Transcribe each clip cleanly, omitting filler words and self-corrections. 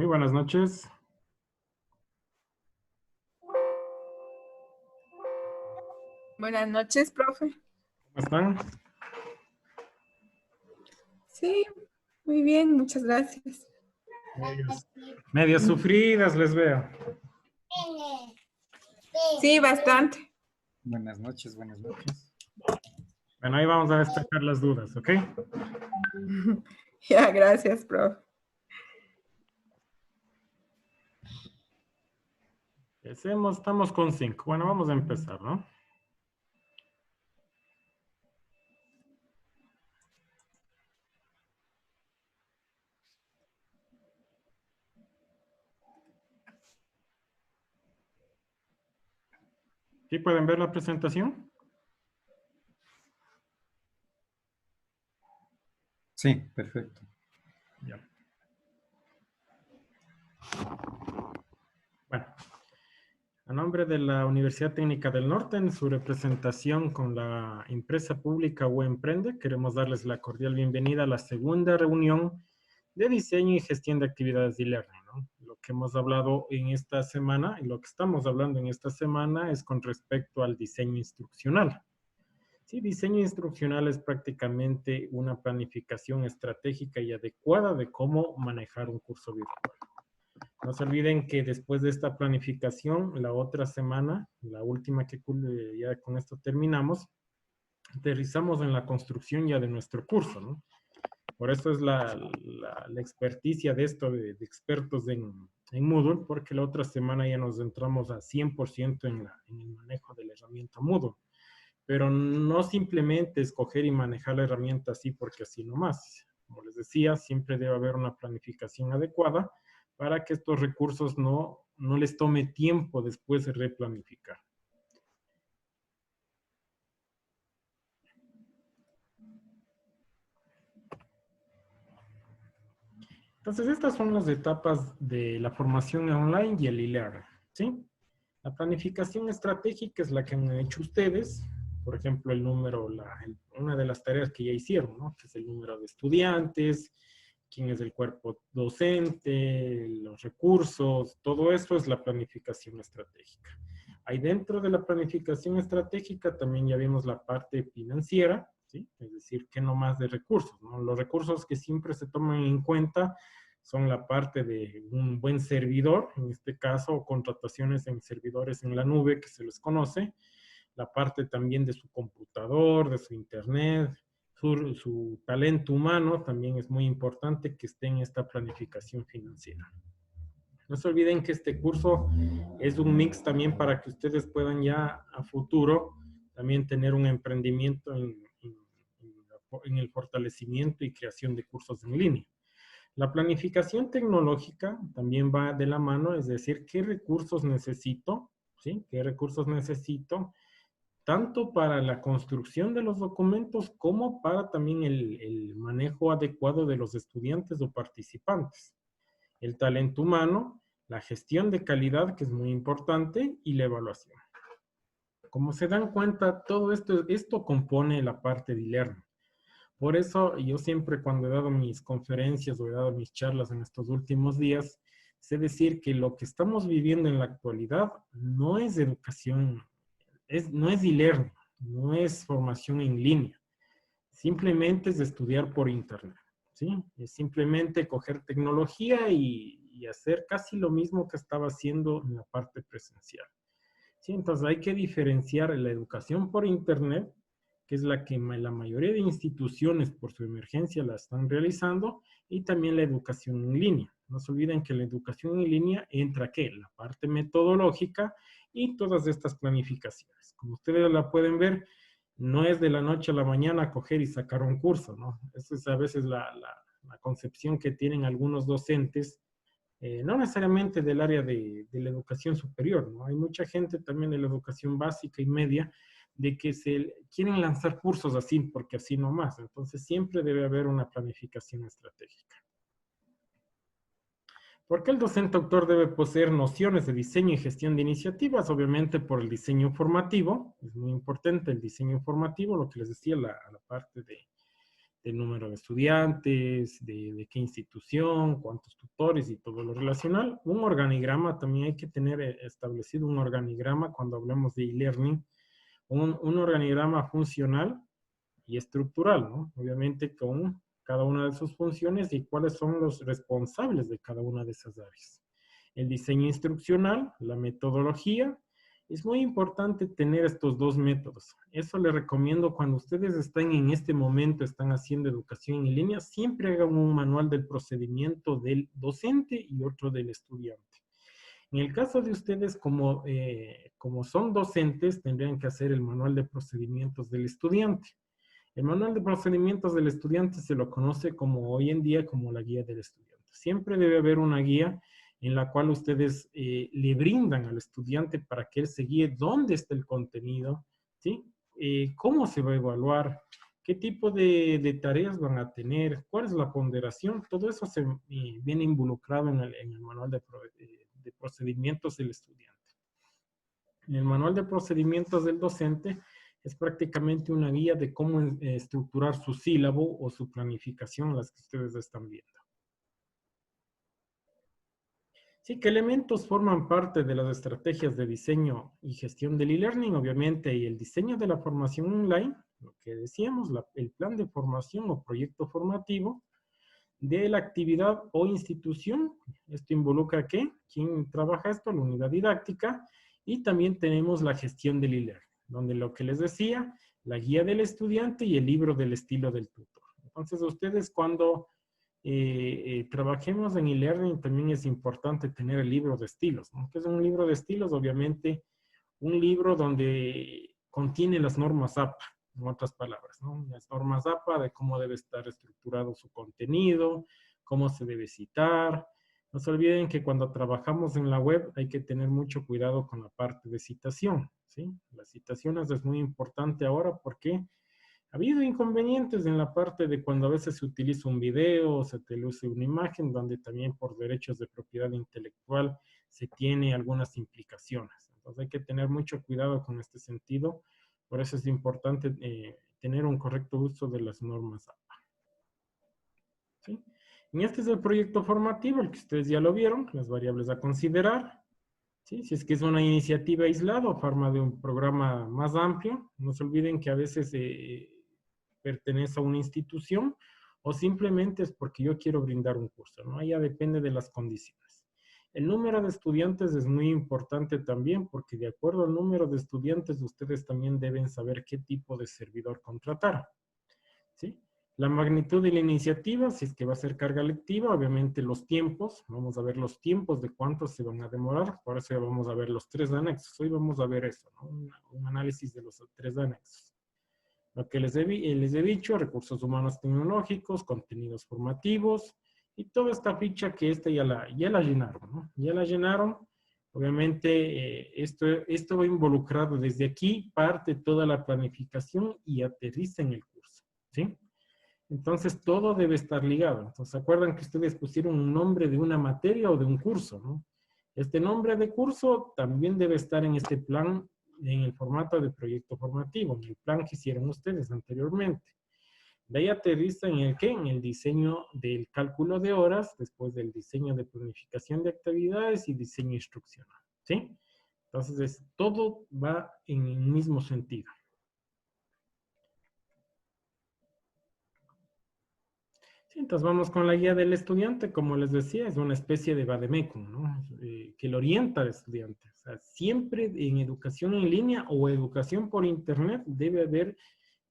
Muy buenas noches. Buenas noches, profe. ¿Cómo están? Sí, muy bien, muchas gracias. Medias sufridas les veo. Sí, bastante. Buenas noches, buenas noches. Bueno, ahí vamos a despejar las dudas, ¿ok? Ya, gracias, profe. Estamos con 5. Bueno, vamos a empezar, ¿no? ¿Sí pueden ver la presentación? Sí, perfecto. Ya. Bueno, a nombre de la Universidad Técnica del Norte, en su representación con la empresa pública UEmprende, queremos darles la cordial bienvenida a la segunda reunión de diseño y gestión de actividades de e-learning, ¿no? Lo que hemos hablado en esta semana y lo que estamos hablando en esta semana es con respecto al diseño instruccional. Sí, diseño instruccional es prácticamente una planificación estratégica y adecuada de cómo manejar un curso virtual. No se olviden que después de esta planificación, la otra semana, la última que ya con esto terminamos, aterrizamos en la construcción ya de nuestro curso, ¿no? Por eso es la experticia de esto, de expertos en Moodle, porque la otra semana ya nos entramos a 100% en el manejo de la herramienta Moodle. Pero no simplemente escoger y manejar la herramienta así porque así nomás. Como les decía, siempre debe haber una planificación adecuada para que estos recursos no les tome tiempo después de replanificar. Entonces, estas son las etapas de la formación online y el e-learning, ¿sí? La planificación estratégica es la que han hecho ustedes, por ejemplo, una de las tareas que ya hicieron, ¿no? Que es el número de estudiantes, quién es el cuerpo docente, los recursos, todo eso es la planificación estratégica. Ahí dentro de la planificación estratégica también ya vimos la parte financiera, ¿sí? Es decir, que no más de recursos, ¿no? Los recursos que siempre se toman en cuenta son la parte de un buen servidor, en este caso contrataciones en servidores en la nube que se les conoce, la parte también de su computador, de su internet, su talento humano también es muy importante que esté en esta planificación financiera. No se olviden que este curso es un mix también para que ustedes puedan ya a futuro también tener un emprendimiento en el fortalecimiento y creación de cursos en línea. La planificación tecnológica también va de la mano, es decir, qué recursos necesito, ¿sí? ¿Qué recursos necesito? Tanto para la construcción de los documentos como para también el manejo adecuado de los estudiantes o participantes. El talento humano, la gestión de calidad, que es muy importante, y la evaluación. Como se dan cuenta, todo esto compone la parte de e-learning. Por eso yo siempre cuando he dado mis conferencias o he dado mis charlas en estos últimos días, sé decir que lo que estamos viviendo en la actualidad no es educación, no es e-learning, no es formación en línea, simplemente es estudiar por internet, ¿sí? Es simplemente coger tecnología y hacer casi lo mismo que estaba haciendo en la parte presencial. ¿Sí? Entonces hay que diferenciar la educación por internet, que es la que la mayoría de instituciones por su emergencia la están realizando, y también la educación en línea. No se olviden que la educación en línea entra, ¿qué? La parte metodológica y todas estas planificaciones. Como ustedes la pueden ver, no es de la noche a la mañana coger y sacar un curso, ¿no? Esa es a veces la concepción que tienen algunos docentes, no necesariamente del área de la educación superior, ¿no? Hay mucha gente también de la educación básica y media de que se quieren lanzar cursos así, porque así nomás. Entonces siempre debe haber una planificación estratégica. ¿Por qué el docente autor debe poseer nociones de diseño y gestión de iniciativas? Obviamente por el diseño informativo, es muy importante el diseño informativo, lo que les decía, la parte del número de estudiantes, de qué institución, cuántos tutores y todo lo relacional. Un organigrama, también hay que tener establecido un organigrama cuando hablamos de e-learning, un organigrama funcional y estructural, ¿no? Obviamente con cada una de sus funciones y cuáles son los responsables de cada una de esas áreas. El diseño instruccional, la metodología. Es muy importante tener estos dos métodos. Eso les recomiendo cuando ustedes están en este momento, están haciendo educación en línea, siempre hagan un manual del procedimiento del docente y otro del estudiante. En el caso de ustedes, como son docentes, tendrían que hacer el manual de procedimientos del estudiante. El manual de procedimientos del estudiante se lo conoce como hoy en día como la guía del estudiante. Siempre debe haber una guía en la cual ustedes le brindan al estudiante para que él se guíe dónde está el contenido, ¿sí? Cómo se va a evaluar, qué tipo de tareas van a tener, cuál es la ponderación, todo eso se viene involucrado en el manual de procedimientos del estudiante. En el manual de procedimientos del docente es prácticamente una guía de cómo estructurar su sílabo o su planificación, las que ustedes están viendo. Sí, ¿qué elementos forman parte de las estrategias de diseño y gestión del e-learning? Obviamente, y el diseño de la formación online, lo que decíamos, el plan de formación o proyecto formativo de la actividad o institución. Esto involucra ¿qué? ¿Quién trabaja esto? La unidad didáctica. Y también tenemos la gestión del e-learning, donde lo que les decía, la guía del estudiante y el libro del estilo del tutor. Entonces, ustedes cuando trabajemos en e-learning, también es importante tener el libro de estilos, ¿no? ¿Qué es un libro de estilos? Obviamente, un libro donde contiene las normas APA, en otras palabras, ¿no? Las normas APA de cómo debe estar estructurado su contenido, cómo se debe citar. No se olviden que cuando trabajamos en la web hay que tener mucho cuidado con la parte de citación, ¿sí? Las citaciones es muy importante ahora porque ha habido inconvenientes en la parte de cuando a veces se utiliza un video o se utiliza una imagen, donde también por derechos de propiedad intelectual se tiene algunas implicaciones. Entonces hay que tener mucho cuidado con este sentido. Por eso es importante tener un correcto uso de las normas APA. ¿Sí? Y este es el proyecto formativo, el que ustedes ya lo vieron, las variables a considerar. ¿Sí? Si es que es una iniciativa aislada o forma de un programa más amplio, no se olviden que a veces pertenece a una institución o simplemente es porque yo quiero brindar un curso, ¿no? Ya depende de las condiciones. El número de estudiantes es muy importante también porque de acuerdo al número de estudiantes ustedes también deben saber qué tipo de servidor contratar, ¿sí? La magnitud de la iniciativa, si es que va a ser carga lectiva, obviamente los tiempos, vamos a ver los tiempos de cuántos se van a demorar, por eso vamos a ver los 3 anexos. Hoy vamos a ver eso, ¿no? Un análisis de los 3 anexos. Lo que les he dicho, recursos humanos tecnológicos, contenidos formativos, y toda esta ficha que ya la llenaron, ¿no? Ya la llenaron. Obviamente, esto va involucrado desde aquí, parte toda la planificación y aterriza en el curso, ¿sí? Entonces, todo debe estar ligado. Entonces, ¿se acuerdan que ustedes pusieron un nombre de una materia o de un curso, ¿no? Este nombre de curso también debe estar en este plan, en el formato de proyecto formativo, en el plan que hicieron ustedes anteriormente. De ahí aterriza en el ¿qué? En el diseño del cálculo de horas, después del diseño de planificación de actividades y diseño instruccional, ¿sí? Entonces, todo va en el mismo sentido. Sí, entonces vamos con la guía del estudiante. Como les decía, es una especie de vademecum, ¿no? Que lo orienta al estudiante. O sea, siempre en educación en línea o educación por internet debe haber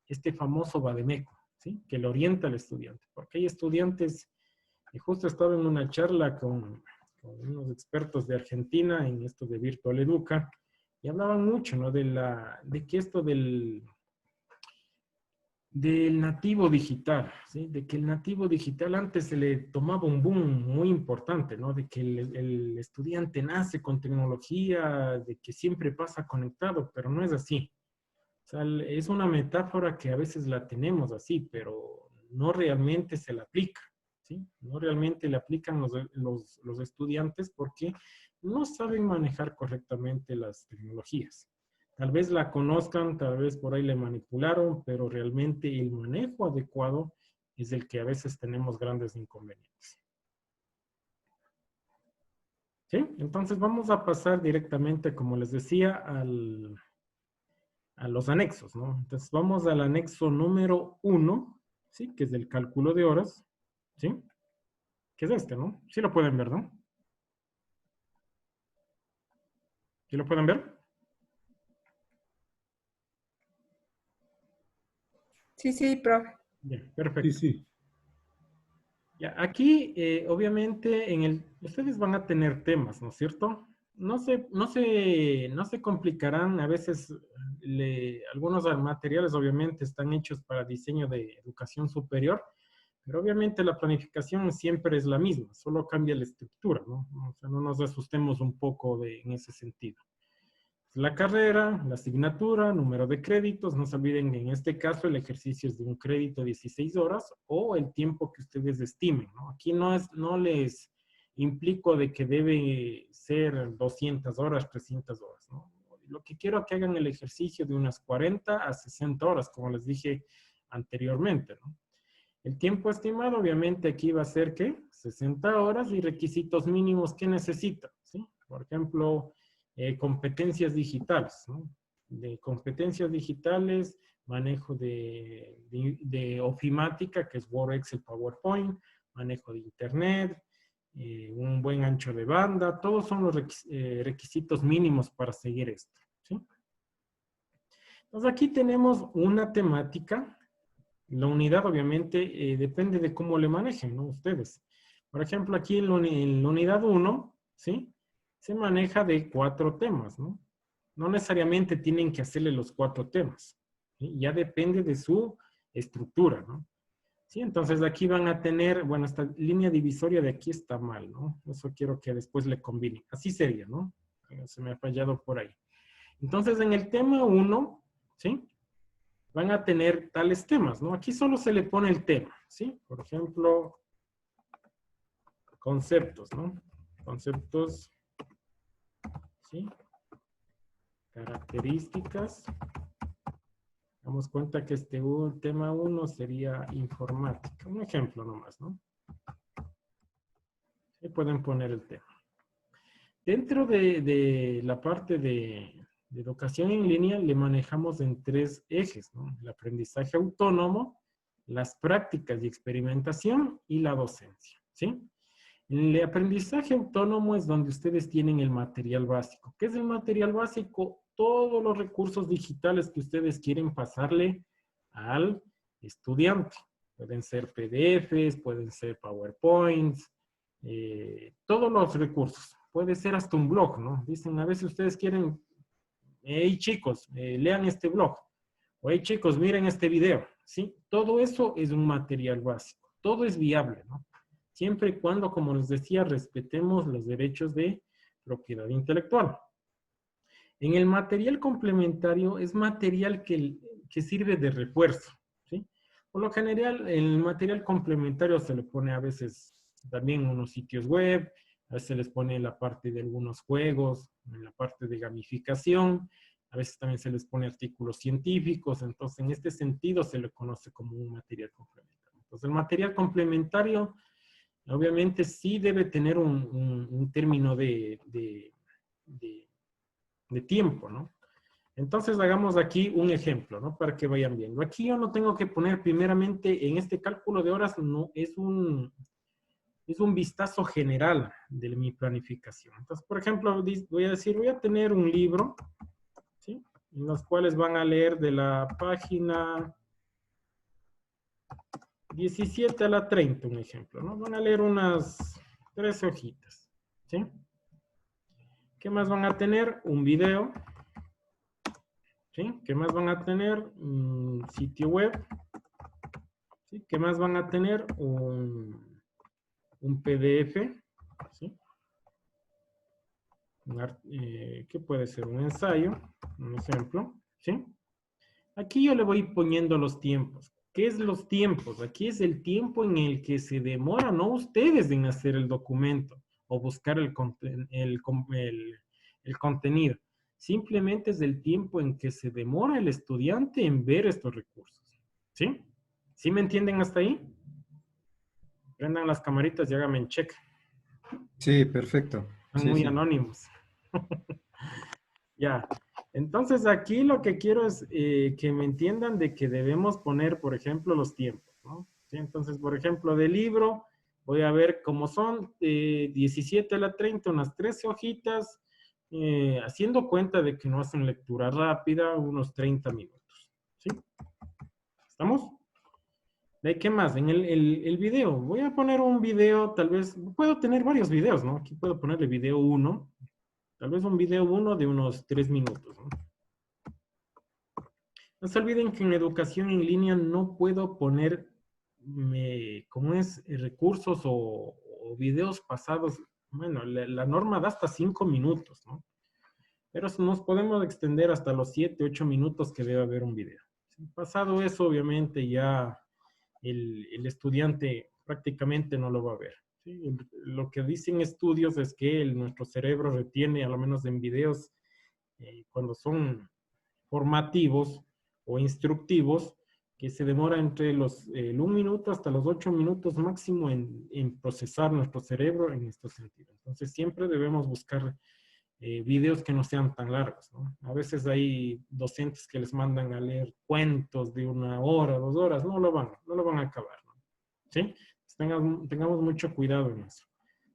este famoso vademecum, ¿sí? Que lo orienta al estudiante. Porque hay estudiantes, y justo estaba en una charla con unos expertos de Argentina en esto de Virtual Educa, y hablaban mucho, ¿no? De que esto del nativo digital, ¿sí? De que el nativo digital antes se le tomaba un boom muy importante, ¿no? De que el estudiante nace con tecnología, de que siempre pasa conectado, pero no es así. O sea, es una metáfora que a veces la tenemos así, pero no realmente se la aplica, ¿sí? No realmente le aplican los estudiantes porque no saben manejar correctamente las tecnologías. Tal vez la conozcan, tal vez por ahí le manipularon, pero realmente el manejo adecuado es el que a veces tenemos grandes inconvenientes. ¿Sí? Entonces vamos a pasar directamente, como les decía, a los anexos, ¿no? Entonces vamos al anexo número 1, ¿sí? Que es del cálculo de horas, ¿sí? Que es este, ¿no? Sí lo pueden ver, ¿no? ¿Sí lo pueden ver? Sí, sí, profe. Bien, perfecto. Sí, sí. Ya, aquí, obviamente, ustedes van a tener temas, ¿no es cierto? No se complicarán. A veces algunos materiales, obviamente, están hechos para diseño de educación superior, pero obviamente la planificación siempre es la misma, solo cambia la estructura, ¿no? O sea, no nos asustemos un poco en ese sentido. La carrera, la asignatura, número de créditos, no se olviden, en este caso el ejercicio es de un crédito de 16 horas o el tiempo que ustedes estimen, ¿no? Aquí no les implico de que debe ser 200 horas, 300 horas, ¿no? Lo que quiero es que hagan el ejercicio de unas 40 a 60 horas, como les dije anteriormente, ¿no? El tiempo estimado, obviamente, aquí va a ser, ¿qué? 60 horas y requisitos mínimos que necesitan, ¿sí? Por ejemplo, competencias digitales, ¿no? De competencias digitales, manejo de ofimática, que es Word, Excel, PowerPoint, manejo de Internet, un buen ancho de banda, todos son los requisitos mínimos para seguir esto, ¿sí? Entonces aquí tenemos una temática. La unidad, obviamente, depende de cómo le manejen, ¿no? Ustedes. Por ejemplo, aquí en la unidad 1, ¿sí? Se maneja de 4 temas, ¿no? No necesariamente tienen que hacerle los 4 temas, ¿sí? Ya depende de su estructura, ¿no? Sí, entonces aquí van a tener, bueno, esta línea divisoria de aquí está mal, ¿no? Eso quiero que después le combine. Así sería, ¿no? Se me ha fallado por ahí. Entonces, en el tema 1, ¿sí? Van a tener tales temas, ¿no? Aquí solo se le pone el tema, ¿sí? Por ejemplo, conceptos, ¿no? Conceptos, ¿sí? Características. Damos cuenta que tema 1 sería informática. Un ejemplo nomás, ¿no? Ahí pueden poner el tema. Dentro de la parte de educación en línea le manejamos en 3 ejes, ¿no? El aprendizaje autónomo, las prácticas y experimentación y la docencia, ¿sí? El aprendizaje autónomo es donde ustedes tienen el material básico. ¿Qué es el material básico? Todos los recursos digitales que ustedes quieren pasarle al estudiante. Pueden ser PDFs, pueden ser PowerPoints, todos los recursos. Puede ser hasta un blog, ¿no? Dicen, a veces ustedes quieren, hey chicos, lean este blog. O hey chicos, miren este video. ¿Sí? Todo eso es un material básico. Todo es viable, ¿no? Siempre y cuando, como les decía, respetemos los derechos de propiedad intelectual. En el material complementario es material que sirve de refuerzo, ¿sí? Por lo general, el material complementario se le pone a veces también unos sitios web, a veces se les pone la parte de algunos juegos, en la parte de gamificación, a veces también se les pone artículos científicos, entonces en este sentido se le conoce como un material complementario. Entonces el material complementario obviamente sí debe tener un término de tiempo, ¿no? Entonces hagamos aquí un ejemplo, ¿no? Para que vayan viendo. Aquí yo no tengo que poner primeramente en este cálculo de horas, no, es un vistazo general de mi planificación. Entonces, por ejemplo, voy a decir, voy a tener un libro, ¿sí? En los cuales van a leer de la página 17 a la 30, un ejemplo, ¿no? Van a leer unas 13 hojitas, ¿sí? ¿Qué más van a tener? Un video, ¿sí? ¿Qué más van a tener? Un sitio web, ¿sí? ¿Qué más van a tener? Un PDF, ¿sí? ¿Qué puede ser? Un ensayo, un ejemplo, ¿sí? Aquí yo le voy poniendo los tiempos. ¿Qué es los tiempos? Aquí es el tiempo en el que se demora, no ustedes en hacer el documento o buscar el contenido. Simplemente es el tiempo en que se demora el estudiante en ver estos recursos. ¿Sí? ¿Sí me entienden hasta ahí? Prendan las camaritas y háganme en check. Sí, perfecto. Son Sí, muy sí. anónimos. Ya. Entonces aquí lo que quiero es que me entiendan de que debemos poner, por ejemplo, los tiempos, ¿no? ¿Sí? Entonces, por ejemplo, del libro, voy a ver cómo son 17 a la 30, unas 13 hojitas, haciendo cuenta de que no hacen lectura rápida, unos 30 minutos. ¿Sí? ¿Estamos? ¿De qué más? En el video. Voy a poner un video, tal vez, puedo tener varios videos, ¿no? Aquí puedo ponerle video 1. Tal vez un video 1 de unos 3 minutos, ¿no? No se olviden que en educación en línea no puedo poner, ¿cómo es? Recursos o videos pasados. Bueno, la norma da hasta 5 minutos, ¿no? Pero nos podemos extender hasta los 7, 8 minutos que debe haber un video. Pasado eso, obviamente, ya el estudiante prácticamente no lo va a ver. ¿Sí? Lo que dicen estudios es que nuestro cerebro retiene, a lo menos en videos, cuando son formativos o instructivos, que se demora entre el 1 minuto hasta los 8 minutos máximo en procesar nuestro cerebro en estos sentidos. Entonces siempre debemos buscar videos que no sean tan largos, ¿no? A veces hay docentes que les mandan a leer cuentos de 1 hora, 2 horas, no lo van a acabar, ¿no? ¿Sí? Pues tengamos mucho cuidado en eso.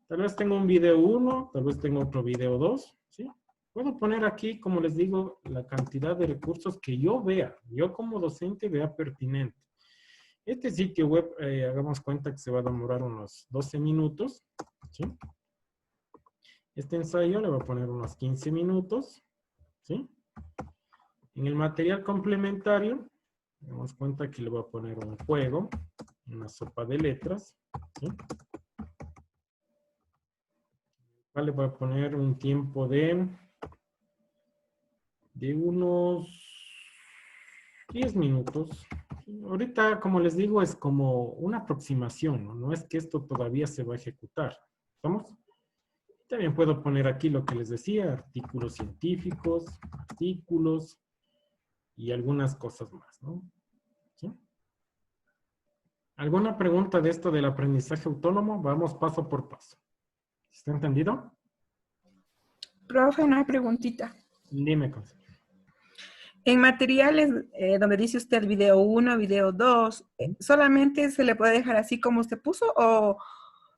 Tal vez tengo un video 1, tal vez tengo otro video 2, ¿sí? Puedo poner aquí, como les digo, la cantidad de recursos que yo vea, yo como docente vea pertinente. Este sitio web, hagamos cuenta que se va a demorar unos 12 minutos, ¿sí? Este ensayo le voy a poner unos 15 minutos, ¿sí? En el material complementario, damos cuenta que le voy a poner un juego, una sopa de letras, ¿sí? Le voy a poner un tiempo de unos 10 minutos. Ahorita, como les digo, es como una aproximación, ¿no? No es que esto todavía se va a ejecutar. ¿Estamos? También puedo poner aquí lo que les decía, artículos científicos, artículos y algunas cosas más, ¿no? ¿Sí? ¿Alguna pregunta de esto del aprendizaje autónomo? Vamos paso por paso. ¿Está entendido? Profe, una preguntita. Dime, Concepción. En materiales donde dice usted video 1, video 2, ¿solamente se le puede dejar así como usted puso o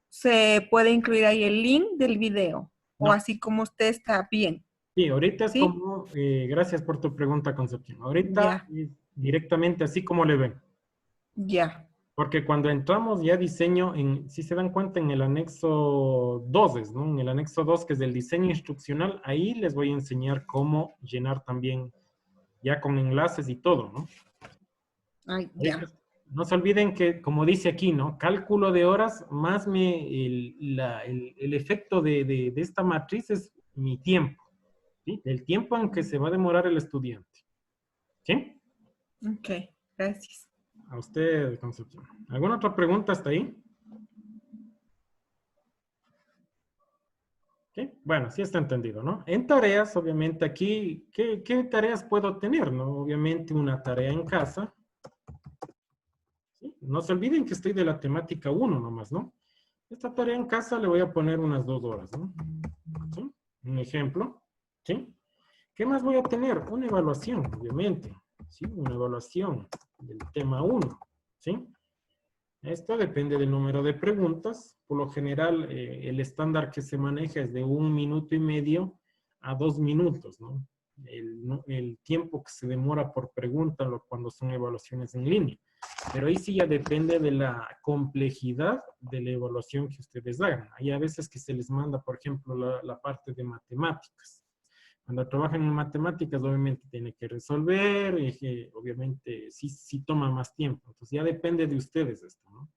se puede incluir ahí el link del video? O No. así como usted está bien. Sí, ahorita es ¿Sí? como, gracias por tu pregunta, Concepción. Ahorita Ya, es directamente así como le ven. ya. Porque cuando entramos ya a diseño, si se dan cuenta en el anexo 2, ¿no? En el anexo 2, que es del diseño instruccional, ahí les voy a enseñar cómo llenar también ya con enlaces y todo, ¿no? Ay, Ahorita, ya. no se olviden que, como dice aquí, ¿no? Cálculo de horas más el efecto de esta matriz es mi tiempo, ¿sí? El tiempo en que se va a demorar el estudiante, ¿sí? Ok, gracias. A usted, Concepción. ¿Alguna otra pregunta hasta ahí? ¿Sí? Bueno, sí está entendido, ¿no? En tareas, obviamente aquí, ¿qué tareas puedo tener, no? Obviamente una tarea en casa. ¿Sí? No se olviden que estoy de la temática 1 nomás, ¿no? Esta tarea en casa le voy a poner unas 2 horas, ¿no? ¿Sí? Un ejemplo, ¿sí? ¿Qué más voy a tener? Una evaluación, obviamente, ¿sí? Una evaluación del tema 1, ¿sí? Esto depende del número de preguntas. Por lo general, el estándar que se maneja es de 1 minuto y medio a 2 minutos, ¿no? El tiempo que se demora por pregunta cuando son evaluaciones en línea. Pero ahí sí ya depende de la complejidad de la evaluación que ustedes hagan. Hay a veces que se les manda, por ejemplo, la parte de matemáticas. Cuando trabajan en matemáticas, obviamente tiene que resolver, y obviamente sí toma más tiempo. Entonces ya depende de ustedes esto, ¿no?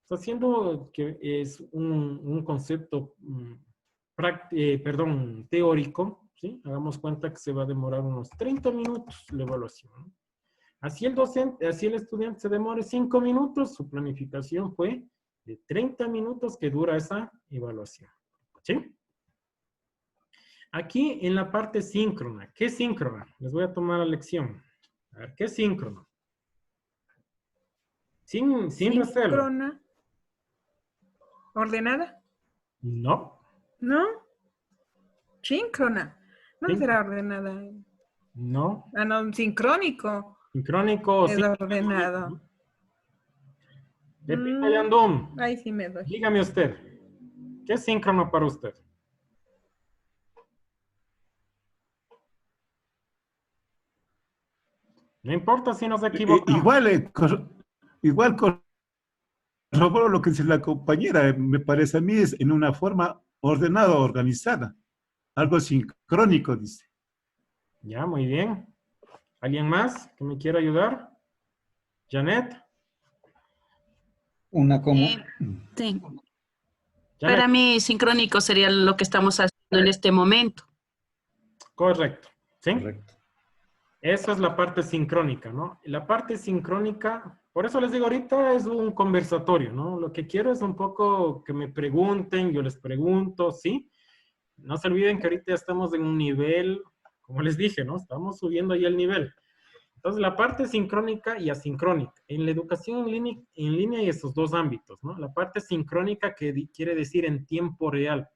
Está haciendo que es un concepto, teórico, ¿sí? Hagamos cuenta que se va a demorar unos 30 minutos la evaluación, ¿no? Así el estudiante se demore 5 minutos, su planificación fue de 30 minutos que dura esa evaluación, ¿sí? Aquí en la parte síncrona, ¿qué es síncrona? Les voy a tomar la lección. A ver, ¿qué es síncrono? Sin reserva. Síncrona. ¿Ordenada? No. ¿No? Síncrona. No Sí. será ordenada. No. Ah, no, sincrónico. Sincrónico o Es ordenado. ¿no? Pepita Yandum, Ahí sí me doy. dígame usted, ¿qué es síncrono para usted? No importa si nos equivocamos. Igual corroboro lo que dice la compañera, me parece a mí es en una forma ordenada, organizada, algo sincrónico, dice. Ya, muy bien. ¿Alguien más que me quiera ayudar? Janet. Una como... Sí. Janet. Para mí, sincrónico sería lo que estamos haciendo en este momento. Correcto. ¿Sí? Correcto. Esa es la parte sincrónica, ¿no? La parte sincrónica, por eso les digo ahorita, es un conversatorio, ¿no? Lo que quiero es un poco que me pregunten, yo les pregunto, ¿sí? No se olviden que ahorita estamos en un nivel, como les dije, ¿no? Estamos subiendo ya el nivel. Entonces, la parte sincrónica y asincrónica. En la educación en línea hay esos dos ámbitos, ¿no? La parte sincrónica que quiere decir en tiempo real.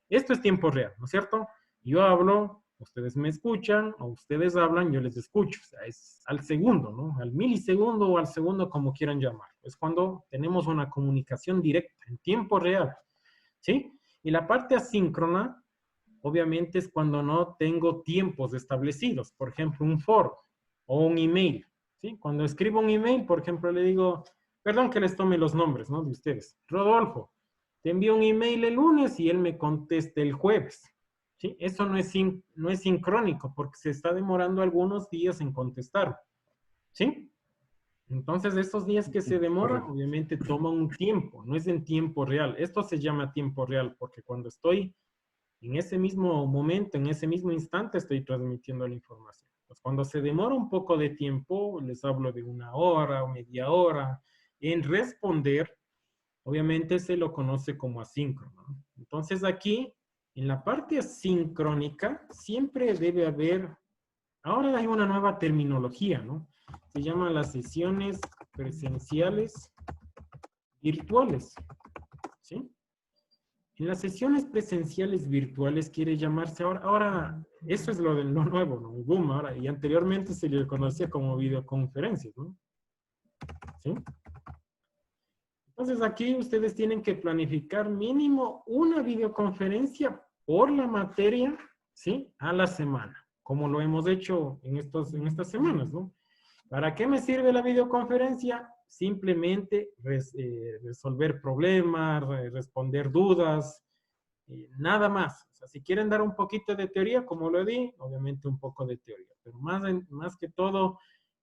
Esto es tiempo real, ¿no es cierto? Yo hablo, ustedes me escuchan, o ustedes hablan, yo les escucho. O sea, es al segundo, ¿no? Al milisegundo o al segundo, como quieran llamar. Es cuando tenemos una comunicación directa, en tiempo real, ¿sí? Y la parte asíncrona, obviamente, es cuando no tengo tiempos establecidos. Por ejemplo, un foro o un email, ¿sí? Cuando escribo un email, por ejemplo, le digo, perdón que les tome los nombres, ¿no? De ustedes. Rodolfo, te envío un email el lunes y él me conteste el jueves, ¿sí? Eso no es sincrónico porque se está demorando algunos días en contestar, ¿sí? Entonces, estos días que se demoran, obviamente toman un tiempo, no es en tiempo real. Esto se llama tiempo real porque cuando estoy en ese mismo momento, en ese mismo instante, estoy transmitiendo la información. Pues cuando se demora un poco de tiempo, les hablo de 1 hora o media hora, en responder, obviamente se lo conoce como asíncrono. Entonces aquí, en la parte asincrónica, siempre debe haber, ahora hay una nueva terminología, ¿no? Se llaman las sesiones presenciales virtuales, ¿sí? En las sesiones presenciales virtuales quiere llamarse ahora eso es lo nuevo, ¿no? El boom ahora, y anteriormente se le conocía como videoconferencias, ¿no? ¿Sí? Entonces aquí ustedes tienen que planificar mínimo una videoconferencia por la materia, ¿sí? A la semana, como lo hemos hecho en estas semanas, ¿no? ¿Para qué me sirve la videoconferencia? Simplemente resolver problemas, responder dudas, nada más. O sea, si quieren dar un poquito de teoría, como lo di, obviamente un poco de teoría, pero más que todo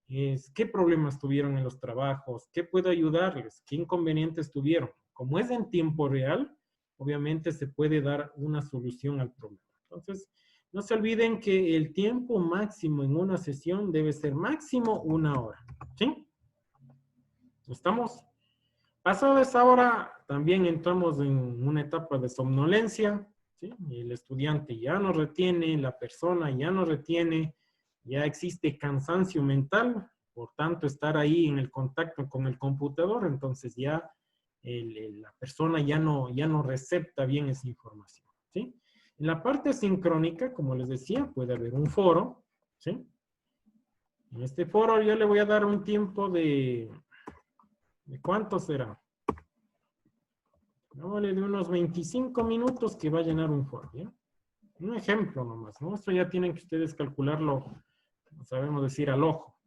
es qué problemas tuvieron en los trabajos, qué puedo ayudarles, qué inconvenientes tuvieron. Como es en tiempo real, obviamente se puede dar una solución al problema. Entonces, no se olviden que el tiempo máximo en una sesión debe ser máximo 1 hora. ¿Sí? ¿Estamos? Pasada esa hora, también entramos en una etapa de somnolencia. ¿Sí? El estudiante ya no retiene, la persona ya no retiene, ya existe cansancio mental, por tanto estar ahí en el contacto con el computador, entonces ya la persona ya no recepta bien esa información. ¿Sí? En la parte sincrónica, como les decía, puede haber un foro, ¿sí? En este foro yo le voy a dar un tiempo ¿de cuánto será? Dámosle de unos 25 minutos que va a llenar un foro, ¿ya? Un ejemplo nomás, ¿no? Esto ya tienen que ustedes calcularlo, sabemos decir al ojo,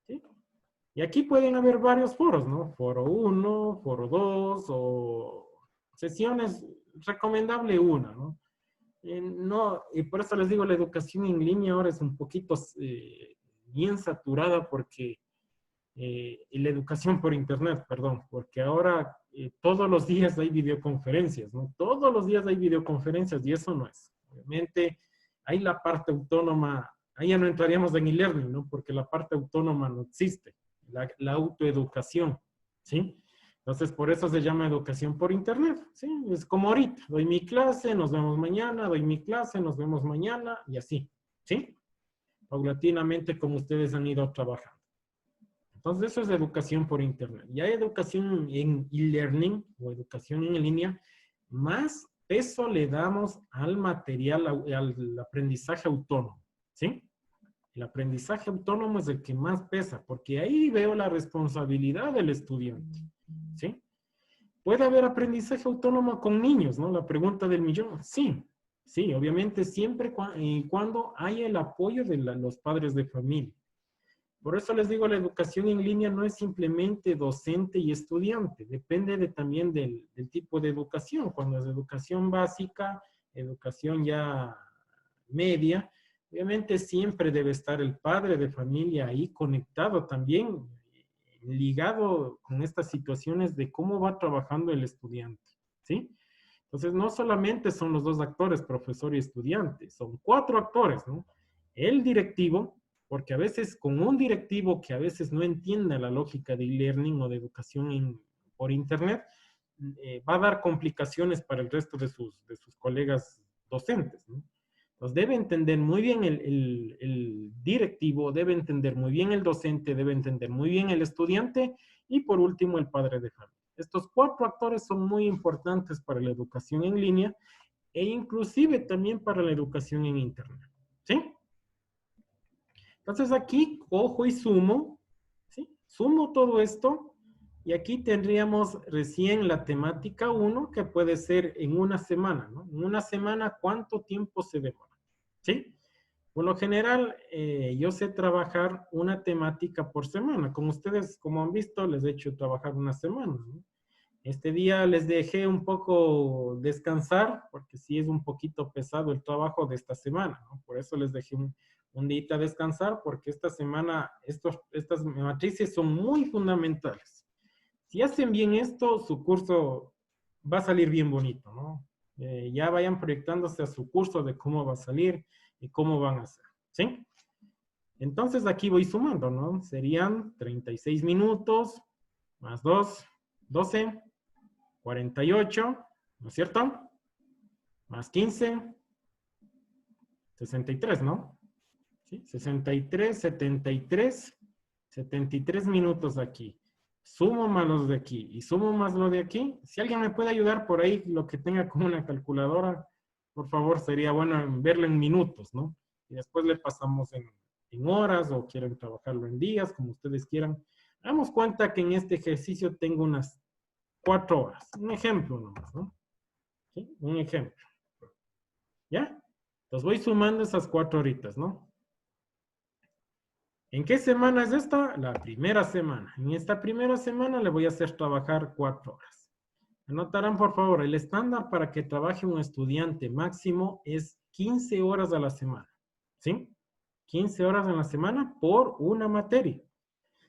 ¿sí? Y aquí pueden haber varios foros, ¿no? Foro 1, foro 2 o sesiones, recomendable una, ¿no? No, y por eso les digo, la educación en línea ahora es un poquito bien saturada porque la educación por internet, perdón, porque ahora todos los días hay videoconferencias, ¿no? Todos los días hay videoconferencias y eso no es. Obviamente hay la parte autónoma, ahí ya no entraríamos en e-learning, ¿no? Porque la parte autónoma no existe, la autoeducación, ¿sí? Entonces, por eso se llama educación por internet, ¿sí? Es como ahorita, doy mi clase, nos vemos mañana, doy mi clase, nos vemos mañana, y así, ¿sí? Paulatinamente como ustedes han ido trabajando. Entonces, eso es educación por Internet. Ya educación en e-learning o educación en línea, más peso le damos al material, al aprendizaje autónomo, ¿sí? El aprendizaje autónomo es el que más pesa, porque ahí veo la responsabilidad del estudiante, ¿sí? ¿Puede haber aprendizaje autónomo con niños, no? La pregunta del millón. Sí, sí, obviamente siempre y cuando haya el apoyo de los padres de familia. Por eso les digo, la educación en línea no es simplemente docente y estudiante, depende también del tipo de educación. Cuando es educación básica, educación ya media, obviamente siempre debe estar el padre de familia ahí conectado también, ligado con estas situaciones de cómo va trabajando el estudiante, ¿sí? Entonces, no solamente son los dos actores, profesor y estudiante, son 4 actores, ¿no? El directivo, porque a veces con un directivo que a veces no entienda la lógica de e-learning o de educación por Internet, va a dar complicaciones para el resto de sus colegas docentes, ¿no? Entonces debe entender muy bien el directivo, debe entender muy bien el docente, debe entender muy bien el estudiante y por último el padre de familia. Estos 4 actores son muy importantes para la educación en línea e inclusive también para la educación en Internet, ¿sí? Entonces aquí cojo y sumo, ¿sí? Sumo todo esto y aquí tendríamos recién la temática 1 que puede ser en una semana, ¿no? En una semana, ¿cuánto tiempo se demora? ¿Sí? Por lo general, yo sé trabajar una temática por semana. Como ustedes, como han visto, les he hecho trabajar una semana, ¿no? Este día les dejé un poco descansar, porque sí es un poquito pesado el trabajo de esta semana, ¿no? Por eso les dejé un día a descansar, porque esta semana estas matrices son muy fundamentales. Si hacen bien esto, su curso va a salir bien bonito, ¿no? Ya vayan proyectándose a su curso de cómo va a salir y cómo van a hacer, ¿sí? Entonces aquí voy sumando, ¿no? Serían 36 minutos más 2, 12, 48, ¿no es cierto? Más 15, 63, ¿no? ¿Sí? 63, 73 minutos aquí. Sumo más los de aquí y sumo más lo de aquí. Si alguien me puede ayudar por ahí, lo que tenga como una calculadora, por favor, sería bueno verlo en minutos, ¿no? Y después le pasamos en horas o quieren trabajarlo en días, como ustedes quieran. Damos cuenta que en este ejercicio tengo unas 4 horas. Un ejemplo nomás, ¿no? ¿Sí? Un ejemplo. ¿Ya? Entonces voy sumando esas 4 horitas, ¿no? ¿En qué semana es esta? La primera semana. En esta primera semana le voy a hacer trabajar 4 horas. Anotarán, por favor, el estándar para que trabaje un estudiante máximo es 15 horas a la semana. ¿Sí? 15 horas en la semana por una materia.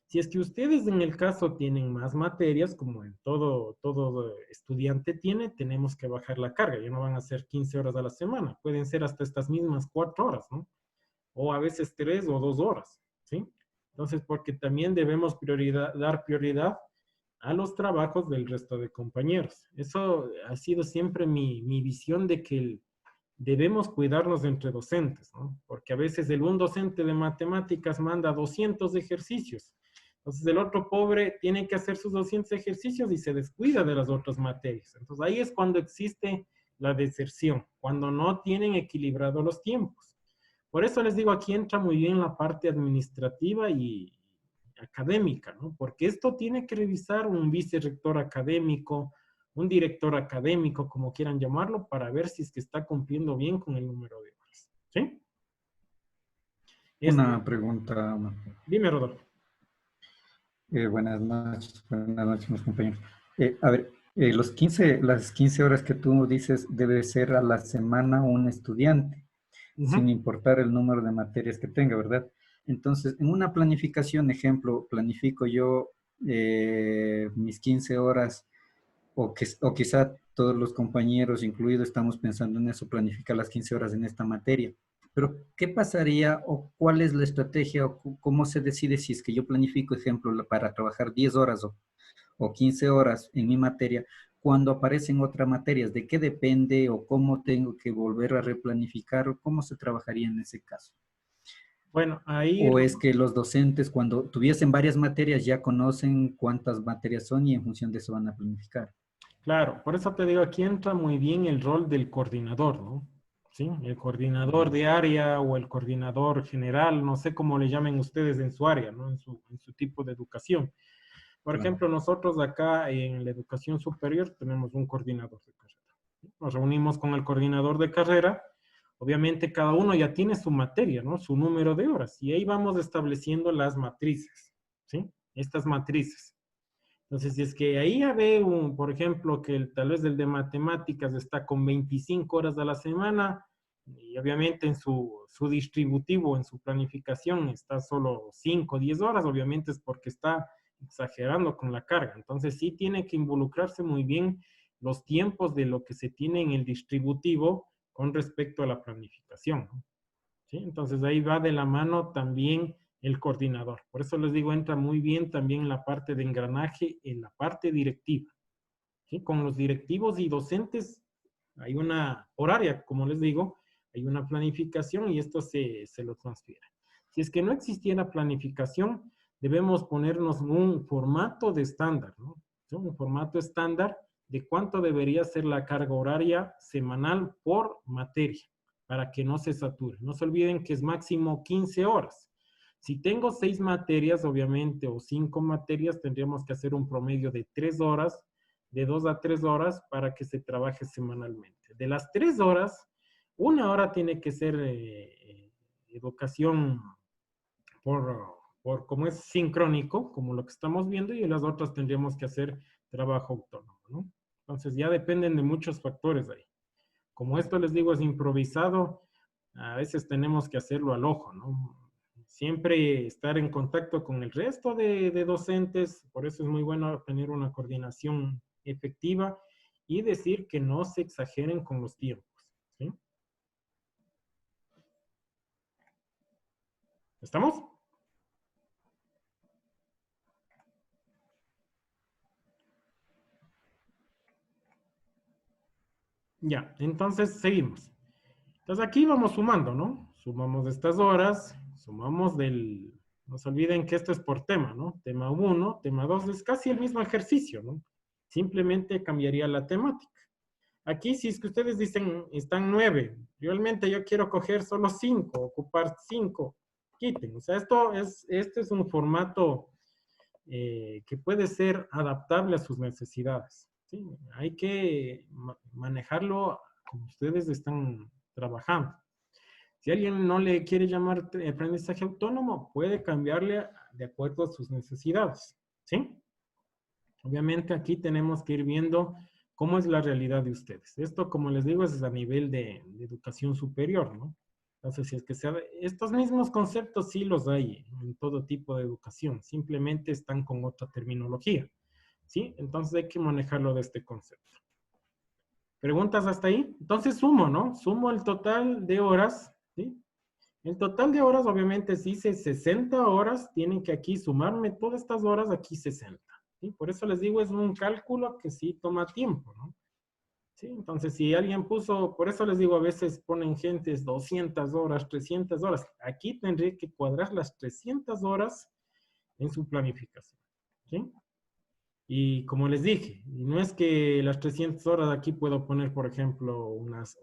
Si es que ustedes en el caso tienen más materias, como en todo estudiante tiene, tenemos que bajar la carga. Ya no van a ser 15 horas a la semana. Pueden ser hasta estas mismas 4 horas, ¿no? O a veces 3 o 2 horas, ¿sí? Entonces, porque también debemos dar prioridad a los trabajos del resto de compañeros. Eso ha sido siempre mi visión de que debemos cuidarnos entre docentes, ¿no? Porque a veces un docente de matemáticas manda 200 ejercicios. Entonces el otro pobre tiene que hacer sus 200 ejercicios y se descuida de las otras materias. Entonces ahí es cuando existe la deserción, cuando no tienen equilibrado los tiempos. Por eso les digo, aquí entra muy bien la parte administrativa y académica, ¿no? Porque esto tiene que revisar un vicerrector académico, un director académico, como quieran llamarlo, para ver si es que está cumpliendo bien con el número de horas. ¿Sí? Una pregunta. Dime, Rodolfo. Buenas noches, mis compañeros. A ver, las 15 horas que tú dices debe ser a la semana un estudiante, sin importar el número de materias que tenga, ¿verdad? Entonces, en una planificación, ejemplo, planifico yo mis 15 horas, o quizá todos los compañeros incluidos estamos pensando en eso, planificar las 15 horas en esta materia. Pero, ¿qué pasaría o cuál es la estrategia o cómo se decide si es que yo planifico, ejemplo, para trabajar 10 horas o 15 horas en mi materia, cuando aparecen otras materias? ¿De qué depende o cómo tengo que volver a replanificar o cómo se trabajaría en ese caso? Bueno, ahí, ¿O es que los docentes cuando tuviesen varias materias ya conocen cuántas materias son y en función de eso van a planificar? claro, por eso te digo, aquí entra muy bien el rol del coordinador, ¿no? ¿Sí? El coordinador Ya, de área o el coordinador general, no sé cómo le llamen ustedes en su área, ¿no? En su tipo de educación. Por claro. ejemplo, nosotros acá en la educación superior tenemos un coordinador de carrera. Nos reunimos con el coordinador de carrera. Obviamente cada uno ya tiene su materia, ¿no? Su número de horas. Y ahí vamos estableciendo las matrices, ¿sí? Estas matrices. Entonces, si es que ahí ya ve, por ejemplo, que tal vez el de matemáticas está con 25 horas a la semana, y obviamente en su distributivo, en su planificación, está solo 5 o 10 horas, obviamente es porque está exagerando con la carga. Entonces, sí tiene que involucrarse muy bien los tiempos de lo que se tiene en el distributivo con respecto a la planificación, ¿no? ¿Sí? Entonces ahí va de la mano también el coordinador. Por eso les digo, entra muy bien también la parte de engranaje en la parte directiva. ¿Sí? Con los directivos y docentes hay una horaria, como les digo, hay una planificación y esto se lo transfiere. Si es que no existiera planificación, debemos ponernos un formato de estándar, ¿no? ¿Sí? Un formato estándar de cuánto debería ser la carga horaria semanal por materia, para que no se sature. No se olviden que es máximo 15 horas. Si tengo 6 materias, obviamente, o 5 materias, tendríamos que hacer un promedio de 3 horas, de 2 a 3 horas para que se trabaje semanalmente. De las 3 horas, 1 hora tiene que ser educación por como es sincrónico, como lo que estamos viendo, y las otras tendríamos que hacer trabajo autónomo, ¿no? Entonces ya dependen de muchos factores ahí. Como esto les digo es improvisado, a veces tenemos que hacerlo al ojo, ¿no? Siempre estar en contacto con el resto de docentes, por eso es muy bueno tener una coordinación efectiva y decir que no se exageren con los tiempos, ¿sí? ¿Estamos? Ya, entonces seguimos. Entonces aquí vamos sumando, ¿no? Sumamos estas horas, sumamos no se olviden que esto es por tema, ¿no? Tema 1, tema 2, es casi el mismo ejercicio, ¿no? Simplemente cambiaría la temática. Aquí, si es que ustedes dicen, están 9, realmente yo quiero coger solo 5, ocupar 5, quiten. O sea, este es un formato que puede ser adaptable a sus necesidades, ¿sí? Hay que manejarlo como ustedes están trabajando. Si alguien no le quiere llamar aprendizaje autónomo, puede cambiarle de acuerdo a sus necesidades, ¿sí? Obviamente aquí tenemos que ir viendo cómo es la realidad de ustedes. Esto, como les digo, es a nivel de educación superior, ¿no? Entonces, si es que estos mismos conceptos sí los hay en todo tipo de educación, simplemente están con otra terminología, ¿sí? Entonces hay que manejarlo de este concepto. ¿Preguntas hasta ahí? Entonces sumo, ¿no? Sumo el total de horas, ¿sí? El total de horas, obviamente, si dice 60 horas, tienen que aquí sumarme todas estas horas, aquí 60. ¿Sí? Por eso les digo, es un cálculo que sí toma tiempo, ¿no? ¿Sí? Entonces, si alguien puso, por eso les digo, a veces ponen gentes 200 horas, 300 horas. Aquí tendré que cuadrar las 300 horas en su planificación. ¿Sí? Y como les dije, no es que las 300 horas aquí puedo poner, por ejemplo, unas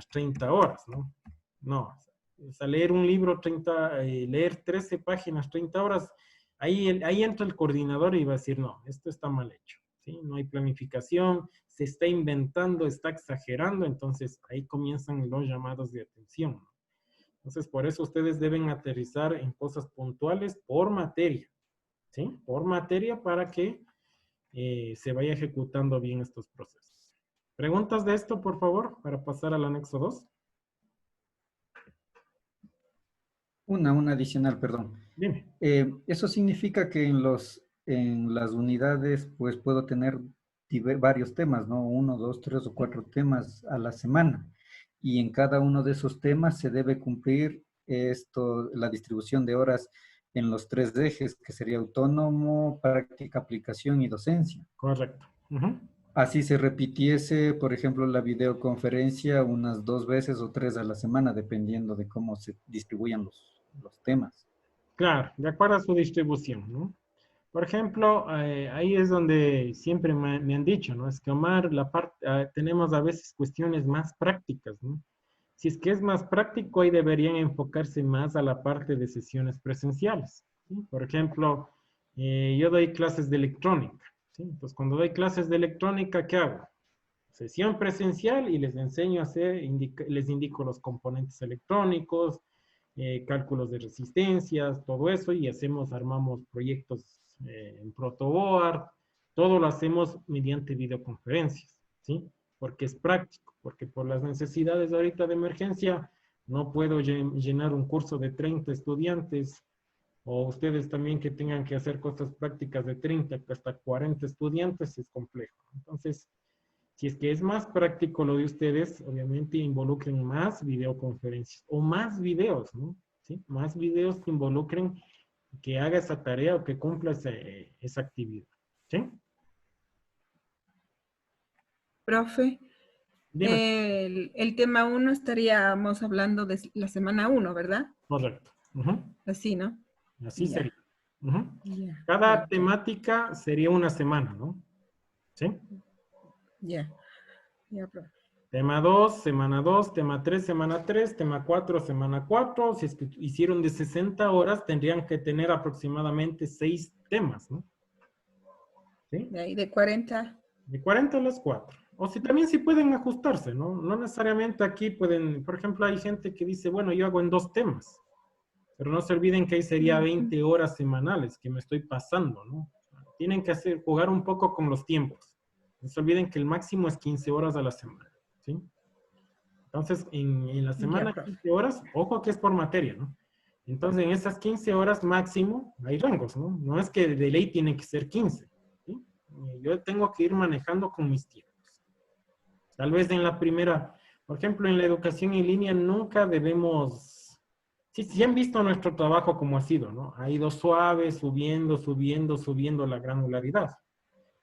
30 horas, ¿no? No, o sea, leer un libro, leer 13 páginas, 30 horas, ahí entra el coordinador y va a decir, no, esto está mal hecho, ¿sí? No hay planificación, se está inventando, está exagerando, entonces ahí comienzan los llamados de atención, ¿no? Entonces, por eso ustedes deben aterrizar en cosas puntuales por materia, ¿sí? Por materia para que se vaya ejecutando bien estos procesos. ¿Preguntas de esto, por favor, para pasar al anexo 2? Una adicional, perdón. Dime. Eso significa que en las unidades, pues puedo tener varios temas, ¿no? 1, 2, 3 o 4 temas a la semana. Y en cada uno de esos temas se debe cumplir la distribución de horas en los 3 ejes, que sería autónomo, práctica, aplicación y docencia. Correcto. así se repitiese, por ejemplo, la videoconferencia unas 2 veces o 3 a la semana, dependiendo de cómo se distribuyan los temas. Claro, de acuerdo a su distribución, ¿no? Por ejemplo, ahí es donde siempre me han dicho, ¿no? Es que Omar, tenemos a veces cuestiones más prácticas, ¿no? Si es que es más práctico, ahí deberían enfocarse más a la parte de sesiones presenciales, ¿sí? Por ejemplo, yo doy clases de electrónica, ¿sí? Entonces, cuando doy clases de electrónica, ¿qué hago? Sesión presencial y les enseño a hacer, les indico los componentes electrónicos, cálculos de resistencias, todo eso, y armamos proyectos en protoboard, todo lo hacemos mediante videoconferencias, ¿sí? Porque es práctico, porque por las necesidades ahorita de emergencia no puedo llenar un curso de 30 estudiantes, o ustedes también que tengan que hacer cosas prácticas de 30 hasta 40 estudiantes, es complejo. Entonces, si es que es más práctico lo de ustedes, obviamente involucren más videoconferencias o más videos, ¿no? ¿Sí? Más videos que involucren, que haga esa tarea o que cumpla esa actividad. ¿Sí? Profe, Dime. el tema 1 estaríamos hablando de la semana 1, ¿verdad? Correcto. Ujú. Así, ¿no? Así Ya, sería. Ujú. ya, Cada ya, temática sería una semana, ¿no? ¿Sí? ya, ya, profe. Tema 2, semana 2, tema 3, semana 3, tema 4, semana 4. Si es que hicieron de 60 horas, tendrían que tener aproximadamente 6 temas, ¿no? ¿Sí? De ahí de 40. De 40 a las 4. O si también sí pueden ajustarse, ¿no? No necesariamente aquí pueden, por ejemplo, hay gente que dice, bueno, yo hago en 2 temas, pero no se olviden que ahí sería 20 horas semanales que me estoy pasando, ¿no? Tienen que jugar un poco con los tiempos. No se olviden que el máximo es 15 horas a la semana, ¿sí? Entonces, en la Ya, semana profe. 15 horas, ojo que es por materia, ¿no? Entonces, en esas 15 horas máximo, hay rangos, ¿no? No es que de ley tiene que ser 15, ¿sí? Yo tengo que ir manejando con mis tiempos. Tal vez en la primera, por ejemplo, en la educación en línea nunca debemos, sí han visto nuestro trabajo como ha sido, ¿no? Ha ido suave, subiendo la granularidad.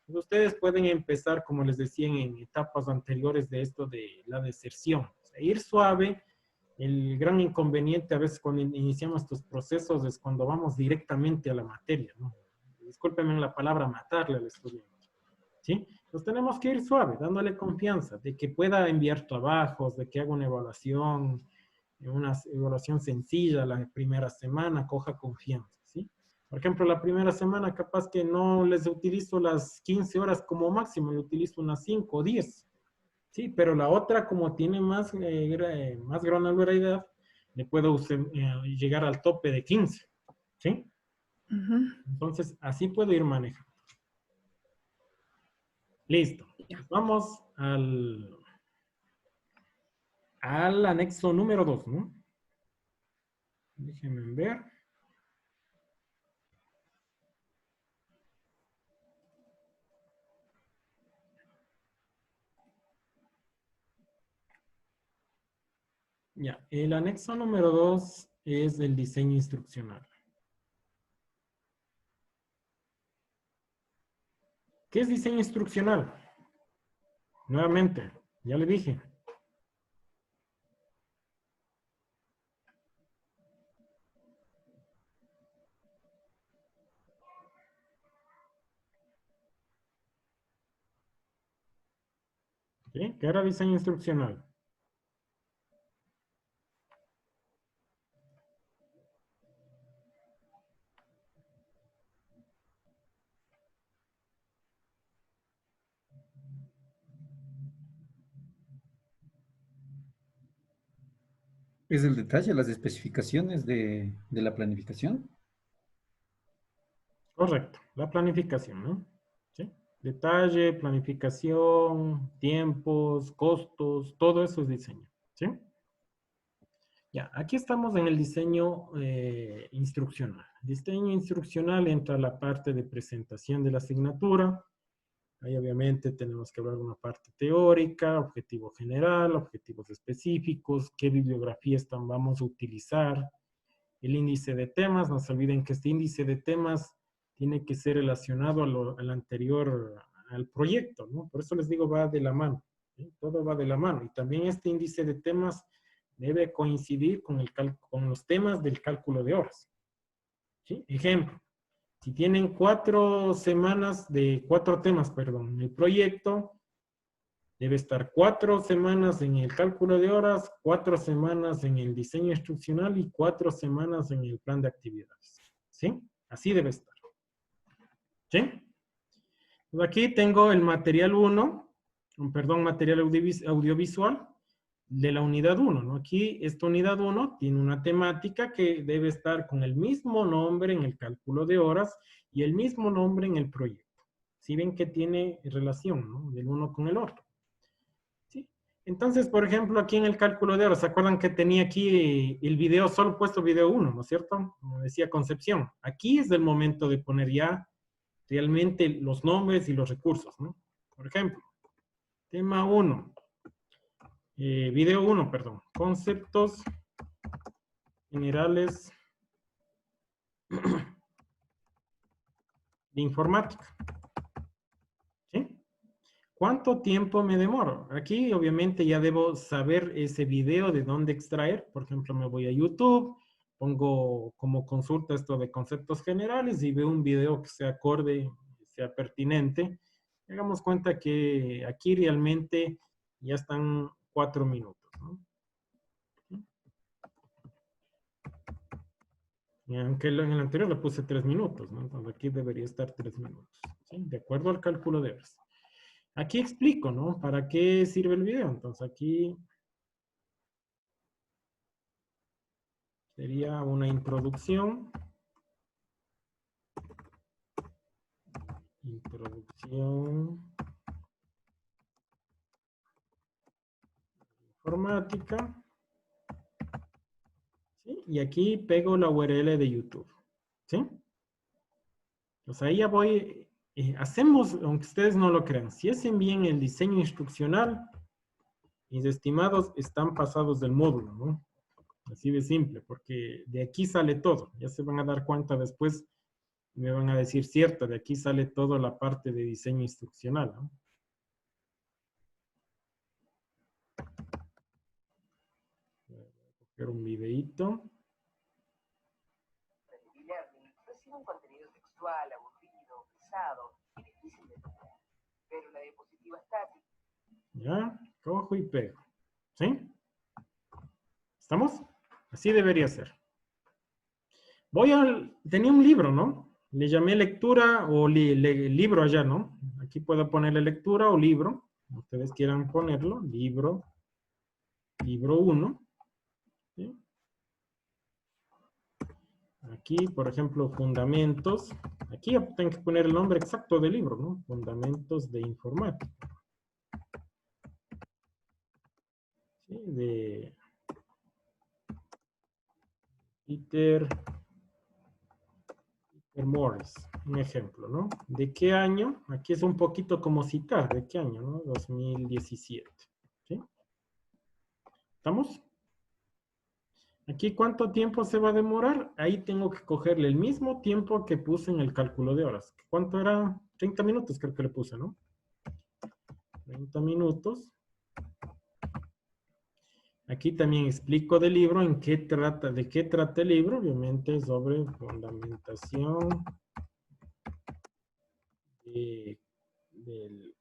Ustedes pueden empezar, como les decía en etapas anteriores de esto de la deserción. O sea, ir suave. El gran inconveniente a veces cuando iniciamos estos procesos es cuando vamos directamente a la materia, ¿no? Discúlpenme la palabra matarle al estudiante, ¿sí? Entonces tenemos que ir suave, dándole confianza de que pueda enviar trabajos, de que haga una evaluación sencilla la primera semana, coja confianza, ¿sí? Por ejemplo, la primera semana capaz que no les utilizo las 15 horas como máximo, le utilizo unas 5 o 10, ¿sí? Pero la otra, como tiene más granularidad, le puedo llegar al tope de 15, ¿sí? Entonces, así puedo ir manejando. Listo. Ya. Vamos al anexo número 2, ¿no? Déjenme ver. Ya, el anexo número 2 es el diseño instruccional. ¿Qué es diseño instruccional? Nuevamente, ya le dije. ¿Sí? ¿Qué era diseño instruccional? ¿Es el detalle, las especificaciones de la planificación? Correcto, la planificación, ¿no? ¿Sí? Detalle, planificación, tiempos, costos, todo eso es diseño, ¿sí? Ya, aquí estamos en el diseño instruccional. Diseño instruccional entra la parte de presentación de la asignatura. Ahí obviamente tenemos que hablar de una parte teórica, objetivo general, objetivos específicos, qué bibliografías vamos a utilizar, el índice de temas. No se olviden que este índice de temas tiene que ser relacionado al anterior al proyecto, ¿no? Por eso les digo, va de la mano, ¿sí? Todo va de la mano. Y también este índice de temas debe coincidir con los temas del cálculo de horas, ¿sí? Ejemplo, si tienen 4 temas, perdón, en el proyecto, debe estar 4 semanas en el cálculo de horas, 4 semanas en el diseño instruccional y 4 semanas en el plan de actividades, ¿sí? Así debe estar, ¿sí? Aquí tengo el material 1, material audiovisual de la unidad 1, ¿no? Aquí esta unidad 1 tiene una temática que debe estar con el mismo nombre en el cálculo de horas y el mismo nombre en el proyecto. Si ven que tiene relación, ¿no? Del uno con el otro. ¿Sí? Entonces, por ejemplo, aquí en el cálculo de horas, ¿se acuerdan que tenía aquí el video, solo puesto video 1, ¿no es cierto? Como decía Concepción. Aquí es el momento de poner ya realmente los nombres y los recursos, ¿no? Por ejemplo, tema 1. Video 1, perdón. Conceptos generales de informática. ¿Sí? ¿Cuánto tiempo me demoro? Aquí obviamente ya debo saber ese video de dónde extraer. Por ejemplo, me voy a YouTube, pongo como consulta esto de conceptos generales y veo un video que sea acorde, sea pertinente. Hagamos cuenta que aquí realmente ya están 4 minutos, ¿no? Y aunque en el anterior le puse 3 minutos, ¿no? Entonces aquí debería estar 3 minutos, ¿sí? De acuerdo al cálculo de horas. Aquí explico, ¿no? ¿Para qué sirve el video? Entonces aquí sería una introducción. Introducción informática. ¿Sí? Y aquí pego la URL de YouTube. ¿Sí? Pues ahí ya voy. Hacemos, aunque ustedes no lo crean, si hacen bien el diseño instruccional, mis estimados están pasados del módulo, ¿no? Así de simple, porque de aquí sale todo. Ya se van a dar cuenta después, me van a decir, cierto, de aquí sale toda la parte de diseño instruccional, ¿no? Voy a coger un videíto. Recibe un contenido textual, aburrido, pesado y difícil de entender. Pero la diapositiva estática. Ya, cojo y pego. ¿Sí? ¿Estamos? Así debería ser. Tenía un libro, ¿no? Le llamé lectura o libro allá, ¿no? Aquí puedo ponerle lectura o libro. Ustedes quieran ponerlo. Libro 1. ¿Sí? Aquí, por ejemplo, fundamentos. Aquí tengo que poner el nombre exacto del libro, ¿no? Fundamentos de informática. ¿Sí? De Peter Morris, un ejemplo, ¿no? ¿De qué año? Aquí es un poquito como citar, ¿de qué año, no? 2017, ¿sí? ¿Estamos? Aquí, ¿cuánto tiempo se va a demorar? Ahí tengo que cogerle el mismo tiempo que puse en el cálculo de horas. ¿Cuánto era? 30 minutos creo que le puse, ¿no? 30 minutos. Aquí también explico del libro de qué trata el libro, obviamente sobre fundamentación del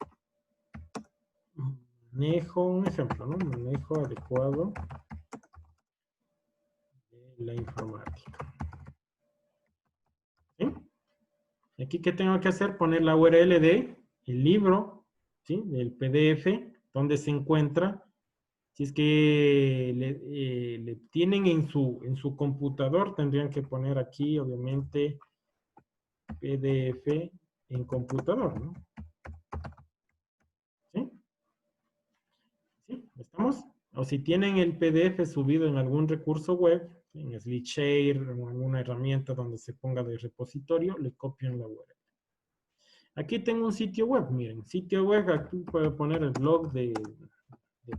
manejo, un ejemplo, ¿no? Manejo adecuado de la informática. ¿Sí? Aquí, ¿qué tengo que hacer? Poner la URL de el libro, ¿sí? Del PDF, donde se encuentra. Si es que le tienen en su computador, tendrían que poner aquí, obviamente, PDF en computador, ¿no? ¿Sí? ¿Sí? ¿Estamos? O si tienen el PDF subido en algún recurso web, en SlideShare o alguna herramienta donde se ponga de repositorio, le copian la URL. Aquí tengo un sitio web, miren, sitio web, aquí puedo poner el blog de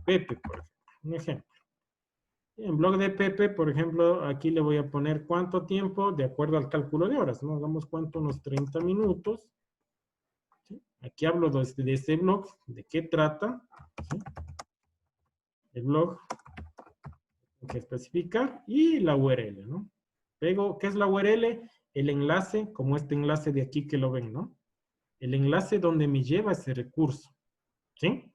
Pepe, por ejemplo, un ejemplo. En blog de Pepe, por ejemplo, aquí le voy a poner cuánto tiempo de acuerdo al cálculo de horas, ¿no? Hagamos cuánto, unos 30 minutos. ¿sí? Aquí hablo de este blog, de qué trata, ¿sí? El blog que especificar y la URL, ¿no? Pego, ¿qué es la URL? El enlace, como este enlace de aquí que lo ven, ¿no? El enlace donde me lleva ese recurso, ¿sí?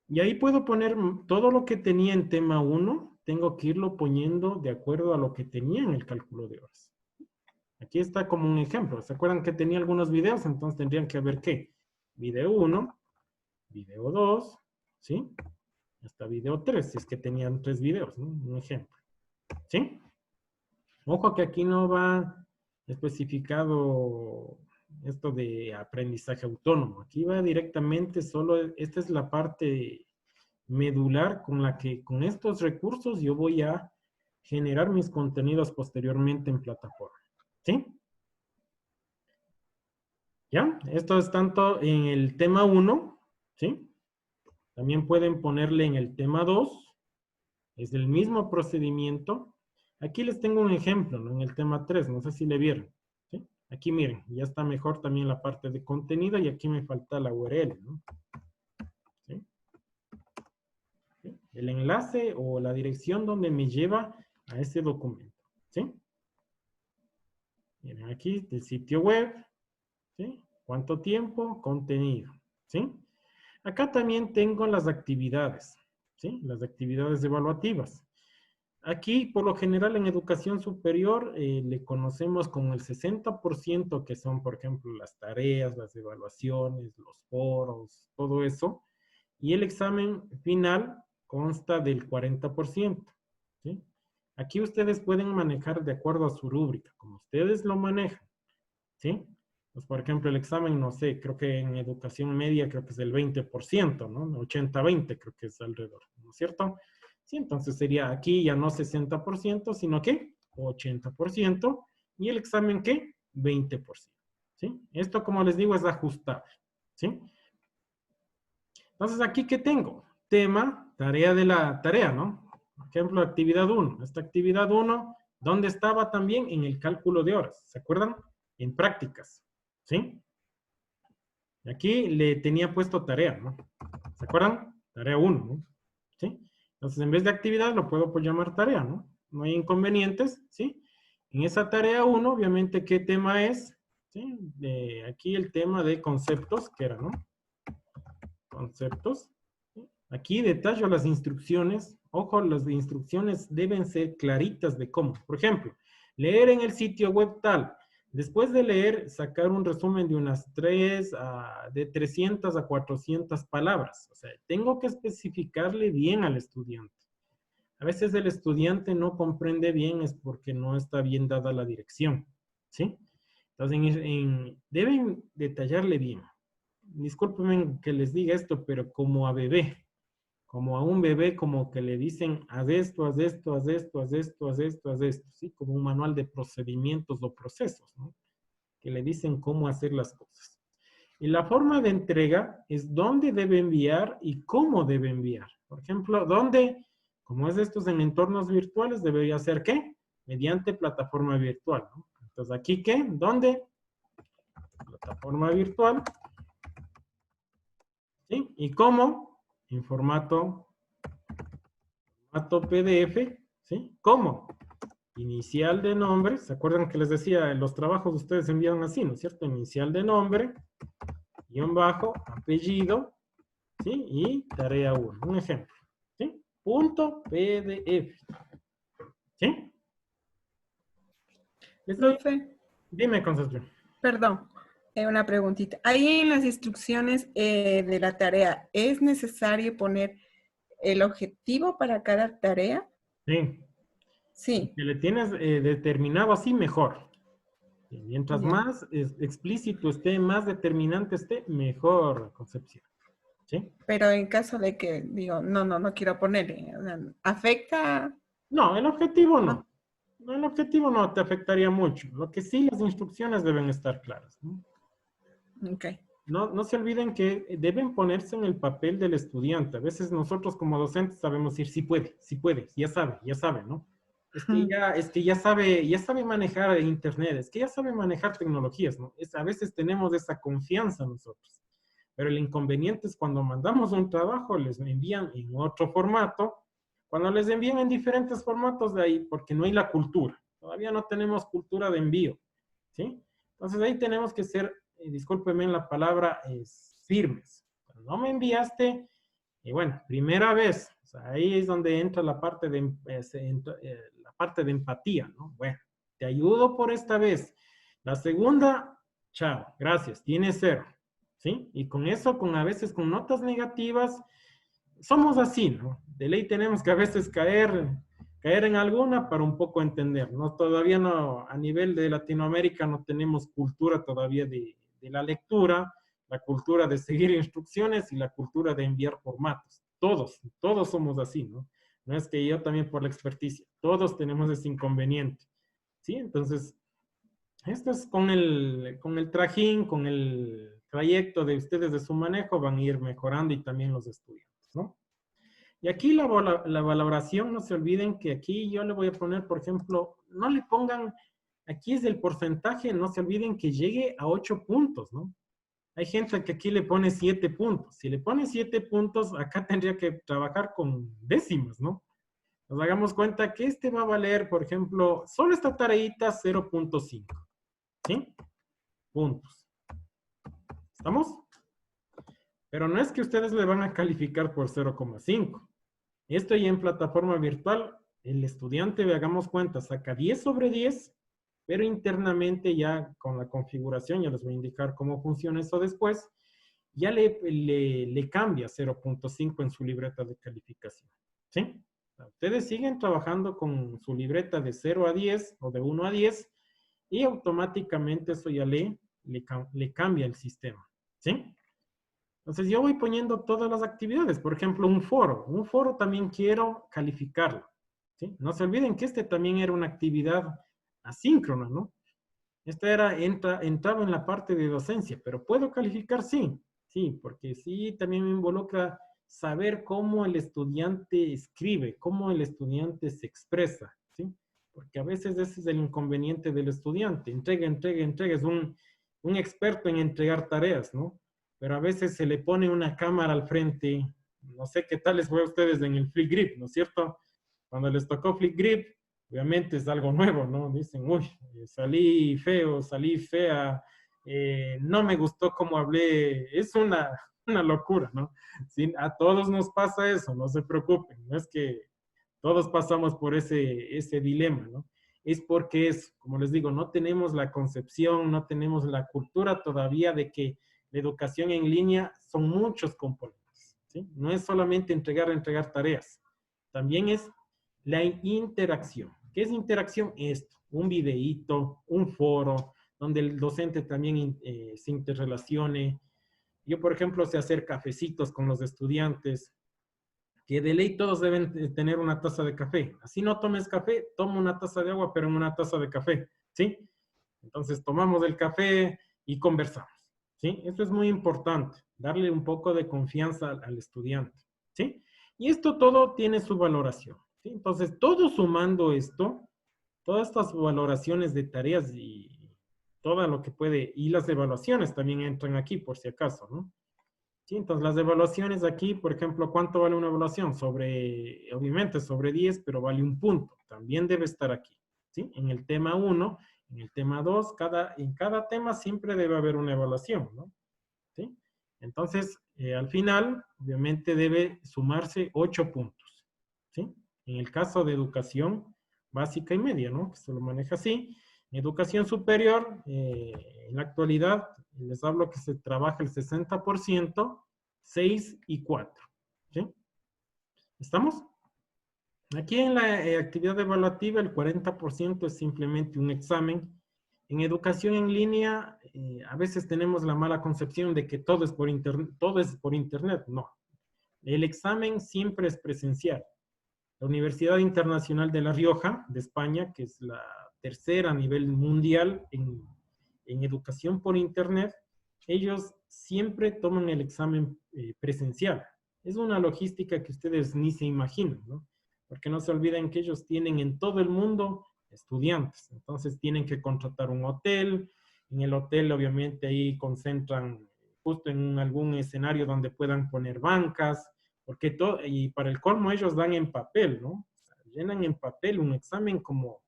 Y ahí puedo poner todo lo que tenía en tema 1, tengo que irlo poniendo de acuerdo a lo que tenía en el cálculo de horas. Aquí está como un ejemplo. ¿Se acuerdan que tenía algunos videos? Entonces tendrían que ver ¿qué? Video 1, video 2, ¿sí? Hasta video 3, si es que tenían 3 videos, ¿no? Un ejemplo, ¿sí? Ojo que aquí no va especificado esto de aprendizaje autónomo. Aquí va directamente solo, esta es la parte medular con la que con estos recursos yo voy a generar mis contenidos posteriormente en plataforma. ¿Sí? ¿Ya? Esto es tanto en el tema 1, ¿sí? También pueden ponerle en el tema 2, es el mismo procedimiento. Aquí les tengo un ejemplo, ¿no? En el tema 3, no sé si le vieron. ¿Sí? Aquí miren, ya está mejor también la parte de contenido y aquí me falta la URL, ¿no? ¿Sí? ¿Sí? El enlace o la dirección donde me lleva a ese documento. ¿Sí? Miren aquí el sitio web. ¿Sí? ¿Cuánto tiempo? Contenido. ¿Sí? Acá también tengo las actividades. ¿Sí? Las actividades evaluativas. Aquí, por lo general, en educación superior, le conocemos como el 60% que son, por ejemplo, las tareas, las evaluaciones, los foros, todo eso. Y el examen final consta del 40%. ¿Sí? Aquí ustedes pueden manejar de acuerdo a su rúbrica, como ustedes lo manejan. ¿Sí? Pues, por ejemplo, el examen, no sé, creo que en educación media creo que es del 20%, ¿no? 80-20 creo que es alrededor, ¿no es cierto? Sí, entonces sería aquí ya no 60%, sino que 80%. ¿Y el examen qué? 20%. ¿Sí? Esto, como les digo, es ajustable. ¿Sí? Entonces, ¿aquí qué tengo? Tema, tarea de la tarea, ¿no? Por ejemplo, actividad 1. Esta actividad 1, ¿dónde estaba también? En el cálculo de horas. ¿Se acuerdan? En prácticas. ¿Sí? Y aquí le tenía puesto tarea, ¿no? ¿Se acuerdan? Tarea 1, ¿no? ¿Sí? Entonces, en vez de actividad, lo puedo pues llamar tarea, ¿no? No hay inconvenientes, ¿sí? En esa tarea 1, obviamente, ¿qué tema es? ¿Sí? Aquí el tema de conceptos, que era, ¿no? Conceptos. ¿Sí? Aquí detallo las instrucciones. Ojo, las instrucciones deben ser claritas de cómo. Por ejemplo, leer en el sitio web tal. Después de leer, sacar un resumen de unas de 300 a 400 palabras. O sea, tengo que especificarle bien al estudiante. A veces el estudiante no comprende bien es porque no está bien dada la dirección. ¿Sí? Entonces, deben detallarle bien. Discúlpenme que les diga esto, pero como a bebé, como a un bebé, como que le dicen, haz esto, haz esto, haz esto, haz esto, haz esto, haz esto, ¿sí? Como un manual de procedimientos o procesos, ¿no? Que le dicen cómo hacer las cosas. Y la forma de entrega es dónde debe enviar y cómo debe enviar. Por ejemplo, dónde, como es estos en entornos virtuales, debería ser ¿qué? Mediante plataforma virtual, ¿no? Entonces, ¿aquí qué? ¿Dónde? Plataforma virtual. ¿Sí? ¿Y cómo? En formato PDF, ¿sí? ¿Cómo? Inicial de nombre, ¿se acuerdan que les decía, los trabajos ustedes envían así, ¿no es cierto? Inicial de nombre, guión bajo, apellido, ¿sí? Y tarea 1, un ejemplo, ¿sí? Punto PDF, ¿sí? Profe, Dime, Concepción. perdón, una preguntita. Ahí en las instrucciones de la tarea, ¿es necesario poner el objetivo para cada tarea? Sí. Sí. Si le tienes determinado así, mejor. Y mientras Ya. más explícito esté, más determinante esté, mejor, Concepción. ¿Sí? Pero en caso de que, digo, no quiero ponerle, o sea, ¿afecta? No, el objetivo No. no. No, el objetivo no te afectaría mucho. Lo que sí, las instrucciones deben estar claras, ¿no? Ok. No se olviden que deben ponerse en el papel del estudiante. A veces nosotros como docentes sabemos decir, sí puede, ya sabe, ¿no? es que ya sabe manejar internet, es que ya sabe manejar tecnologías, ¿no? A veces tenemos esa confianza nosotros. Pero el inconveniente es cuando mandamos un trabajo, les envían en otro formato. Cuando les envían en diferentes formatos, de ahí, porque no hay la cultura. Todavía no tenemos cultura de envío, ¿sí? Entonces ahí tenemos que ser, discúlpeme la palabra, firmes. Cuando no me enviaste, y bueno, primera vez, o sea, ahí es donde entra la parte la parte de empatía, ¿no? Bueno, te ayudo por esta vez. La segunda, chao, gracias, tienes 0. ¿Sí? Y con eso, a veces con notas negativas, somos así, ¿no? De ley tenemos que a veces caer en alguna para un poco entender, ¿no? Todavía no, a nivel de Latinoamérica no tenemos cultura todavía de la lectura, la cultura de seguir instrucciones y la cultura de enviar formatos. Todos somos así, ¿no? No es que yo también por la experticia, todos tenemos ese inconveniente, ¿sí? Entonces, esto es con el trajín, con el trayecto de ustedes de su manejo, van a ir mejorando y también los estudiantes, ¿no? Y aquí la valoración, no se olviden que aquí yo le voy a poner, por ejemplo, no le pongan, aquí es el porcentaje, no se olviden que llegue a 8 puntos, ¿no? Hay gente que aquí le pone 7 puntos. Si le pone 7 puntos, acá tendría que trabajar con décimas, ¿no? Nos hagamos cuenta que este va a valer, por ejemplo, solo esta tareita 0.5. ¿Sí? Puntos. ¿Estamos? Pero no es que ustedes le van a calificar por 0.5. Esto ya en plataforma virtual, el estudiante, hagamos cuenta, saca 10 sobre 10, pero internamente ya con la configuración, ya les voy a indicar cómo funciona eso después, ya le cambia 0.5 en su libreta de calificación. ¿Sí? Ustedes siguen trabajando con su libreta de 0 a 10 o de 1 a 10 y automáticamente eso ya le cambia el sistema. ¿Sí? Entonces yo voy poniendo todas las actividades. Por ejemplo, un foro también quiero calificarlo. ¿Sí? No se olviden que este también era una actividad asíncrona, ¿no? Esta entraba en la parte de docencia, pero ¿puedo calificar? Sí, sí, porque sí también me involucra saber cómo el estudiante escribe, cómo el estudiante se expresa, ¿sí? Porque a veces ese es el inconveniente del estudiante. Entrega, es un experto en entregar tareas, ¿no? Pero a veces se le pone una cámara al frente, no sé qué tal les fue a ustedes en el Flipgrid, ¿no es cierto? Cuando les tocó Flipgrid, obviamente es algo nuevo, ¿no? Dicen, uy, salí feo, salí fea, no me gustó cómo hablé, es una locura, ¿no? Sí, a todos nos pasa eso, no se preocupen, no es que todos pasamos por ese dilema, ¿no? Es porque es, como les digo, no tenemos la concepción, no tenemos la cultura todavía de que la educación en línea son muchos componentes, ¿sí? No es solamente entregar tareas, también es la interacción. ¿Qué es interacción? Esto, un videíto, un foro, donde el docente también se interrelacione. Yo, por ejemplo, sé hacer cafecitos con los estudiantes, que de ley todos deben tener una taza de café. Así no tomes café, toma una taza de agua, pero en una taza de café, ¿sí? Entonces tomamos el café y conversamos, ¿sí? Esto es muy importante, darle un poco de confianza al estudiante, ¿sí? Y esto todo tiene su valoración, ¿sí? Entonces, todo sumando esto, todas estas valoraciones de tareas y todo lo que puede, y las evaluaciones también entran aquí, por si acaso, ¿no? Sí, entonces las evaluaciones aquí, por ejemplo, ¿cuánto vale una evaluación? Obviamente sobre 10, pero vale un punto. También debe estar aquí, ¿sí? En el tema 1, en el tema 2, en cada tema siempre debe haber una evaluación, ¿no? ¿Sí? Entonces, al final, obviamente debe sumarse 8 puntos, ¿sí? En el caso de educación básica y media, ¿no? Que se lo maneja así. En educación superior, en la actualidad, les hablo que se trabaja el 60%, 6 y 4, ¿sí? ¿Estamos? Aquí en la actividad evaluativa, el 40% es simplemente un examen. En educación en línea, a veces tenemos la mala concepción de que todo es por internet. No. El examen siempre es presencial. La Universidad Internacional de La Rioja, de España, que es la tercera a nivel mundial en educación por internet, ellos siempre toman el examen presencial. Es una logística que ustedes ni se imaginan, ¿no? Porque no se olviden que ellos tienen en todo el mundo estudiantes. Entonces tienen que contratar un hotel. En el hotel, obviamente, ahí concentran justo en algún escenario donde puedan poner bancas, porque todo, y para el colmo ellos dan en papel, ¿no? O sea, llenan en papel un examen como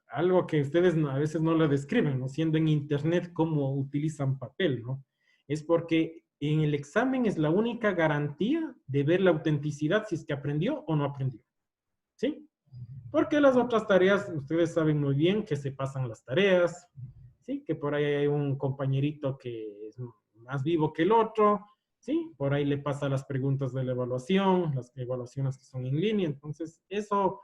algo que ustedes a veces no lo describen, ¿no? Siendo en internet cómo utilizan papel, ¿no? Es porque en el examen es la única garantía de ver la autenticidad si es que aprendió o no aprendió, ¿sí? Porque las otras tareas, ustedes saben muy bien que se pasan las tareas, ¿sí? Que por ahí hay un compañerito que es más vivo que el otro, ¿sí? Por ahí le pasa las preguntas de la evaluación, las evaluaciones que son en línea. Entonces, eso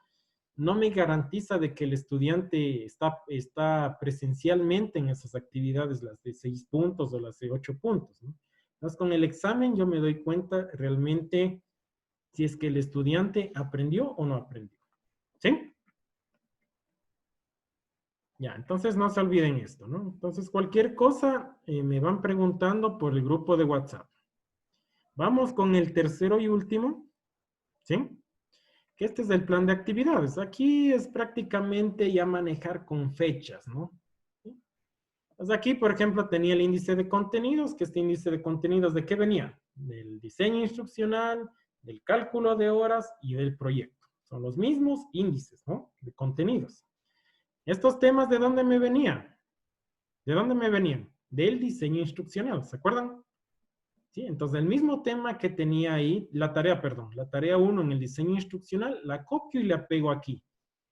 no me garantiza de que el estudiante está presencialmente en esas actividades, las de 6 puntos o las de 8 puntos, ¿no? Entonces, con el examen yo me doy cuenta realmente si es que el estudiante aprendió o no aprendió. ¿Sí? Ya, entonces no se olviden esto, ¿no? Entonces, cualquier cosa me van preguntando por el grupo de WhatsApp. Vamos con el tercero y último, ¿sí? Que este es el plan de actividades. Aquí es prácticamente ya manejar con fechas, ¿no? ¿Sí? Pues aquí, por ejemplo, tenía el índice de contenidos, que este índice de contenidos, ¿de qué venía? Del diseño instruccional, del cálculo de horas y del proyecto. Son los mismos índices, ¿no? De contenidos. Estos temas, ¿de dónde me venían? ¿De dónde me venían? Del diseño instruccional, ¿se acuerdan? Sí, entonces el mismo tema que tenía ahí, la tarea 1 en el diseño instruccional, la copio y la pego aquí.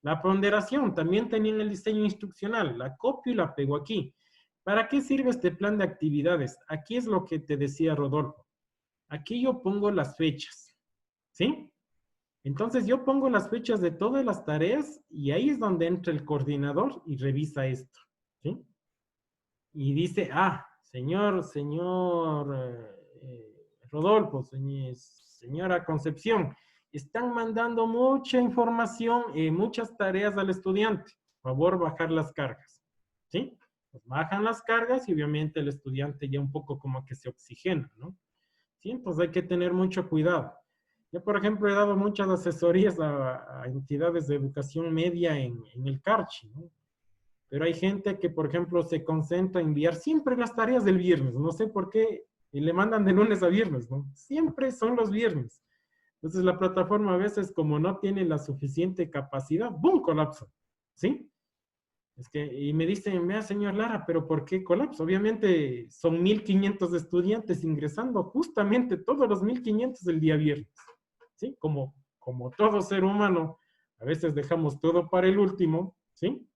La ponderación también tenía en el diseño instruccional, la copio y la pego aquí. ¿Para qué sirve este plan de actividades? Aquí es lo que te decía Rodolfo. Aquí yo pongo las fechas, ¿sí? Entonces yo pongo las fechas de todas las tareas y ahí es donde entra el coordinador y revisa esto, ¿sí? Y dice, señor Rodolfo, señora Concepción, están mandando mucha información, muchas tareas al estudiante. Por favor, bajar las cargas, ¿sí? Pues bajan las cargas y obviamente el estudiante ya un poco como que se oxigena, ¿no? Sí, entonces hay que tener mucho cuidado. Yo, por ejemplo, he dado muchas asesorías a entidades de educación media en el CARCHI, ¿no? Pero hay gente que, por ejemplo, se concentra en enviar siempre las tareas del viernes. No sé por qué, y le mandan de lunes a viernes, ¿no? Siempre son los viernes. Entonces la plataforma a veces, como no tiene la suficiente capacidad, ¡boom!, colapsa, ¿sí? Y me dicen, vea, señor Lara, pero ¿por qué colapsa? Obviamente son 1,500 estudiantes ingresando justamente todos los 1,500 del día viernes, ¿sí? Como todo ser humano, a veces dejamos todo para el último, ¿sí?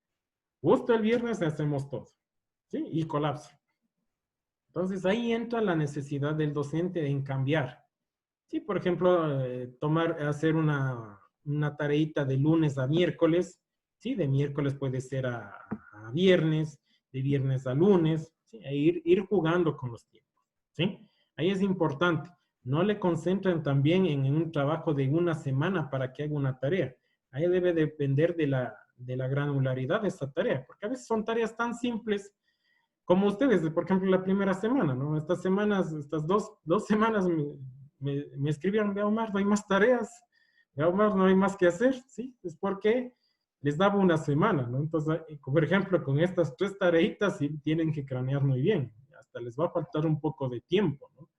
Justo el viernes hacemos todo, ¿sí? Y colapsa. Entonces ahí entra la necesidad del docente en cambiar. Sí, por ejemplo, hacer una tareita de lunes a miércoles, ¿sí? De miércoles puede ser a viernes, de viernes a lunes, ¿sí? E ir jugando con los tiempos, ¿sí? Ahí es importante. No le concentren también en un trabajo de una semana para que haga una tarea. Ahí debe depender de la granularidad de esa tarea, porque a veces son tareas tan simples como ustedes, por ejemplo, la primera semana, ¿no? Estas dos semanas me escribieron, vea Omar, no hay más tareas, vea Omar, no hay más que hacer, ¿sí? Es porque les daba una semana, ¿no? Entonces, por ejemplo, con estas 3 tareitas sí tienen que cranear muy bien, hasta les va a faltar un poco de tiempo, ¿no?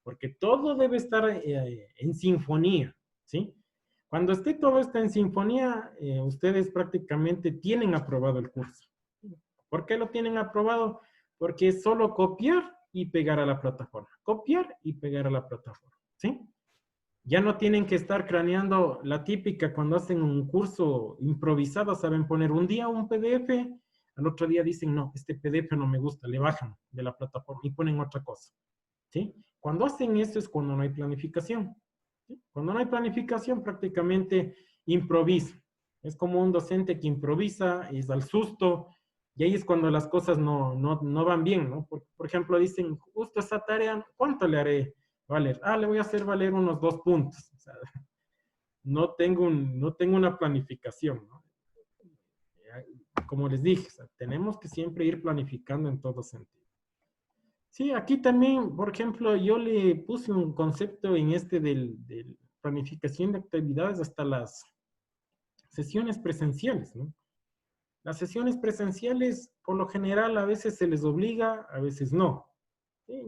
Porque todo debe estar en sinfonía, ¿sí? Cuando todo está en sinfonía, ustedes prácticamente tienen aprobado el curso. ¿Por qué lo tienen aprobado? Porque es solo copiar y pegar a la plataforma. Copiar y pegar a la plataforma, ¿sí? Ya no tienen que estar craneando la típica cuando hacen un curso improvisado, saben poner un día un PDF, al otro día dicen, no, este PDF no me gusta, le bajan de la plataforma y ponen otra cosa, ¿sí? Cuando hacen eso es cuando no hay planificación, ¿sí? Cuando no hay planificación prácticamente improvisa. Es como un docente que improvisa, es al susto, y ahí es cuando las cosas no van bien, ¿no? Por ejemplo, dicen, justo esa tarea, ¿cuánto le haré valer? Le voy a hacer valer unos 2 puntos. O sea, no tengo una planificación, ¿no? Como les dije, o sea, tenemos que siempre ir planificando en todo sentido. Sí, aquí también, por ejemplo, yo le puse un concepto en del planificación de actividades hasta las sesiones presenciales, ¿no? Las sesiones presenciales, por lo general, a veces se les obliga, a veces no.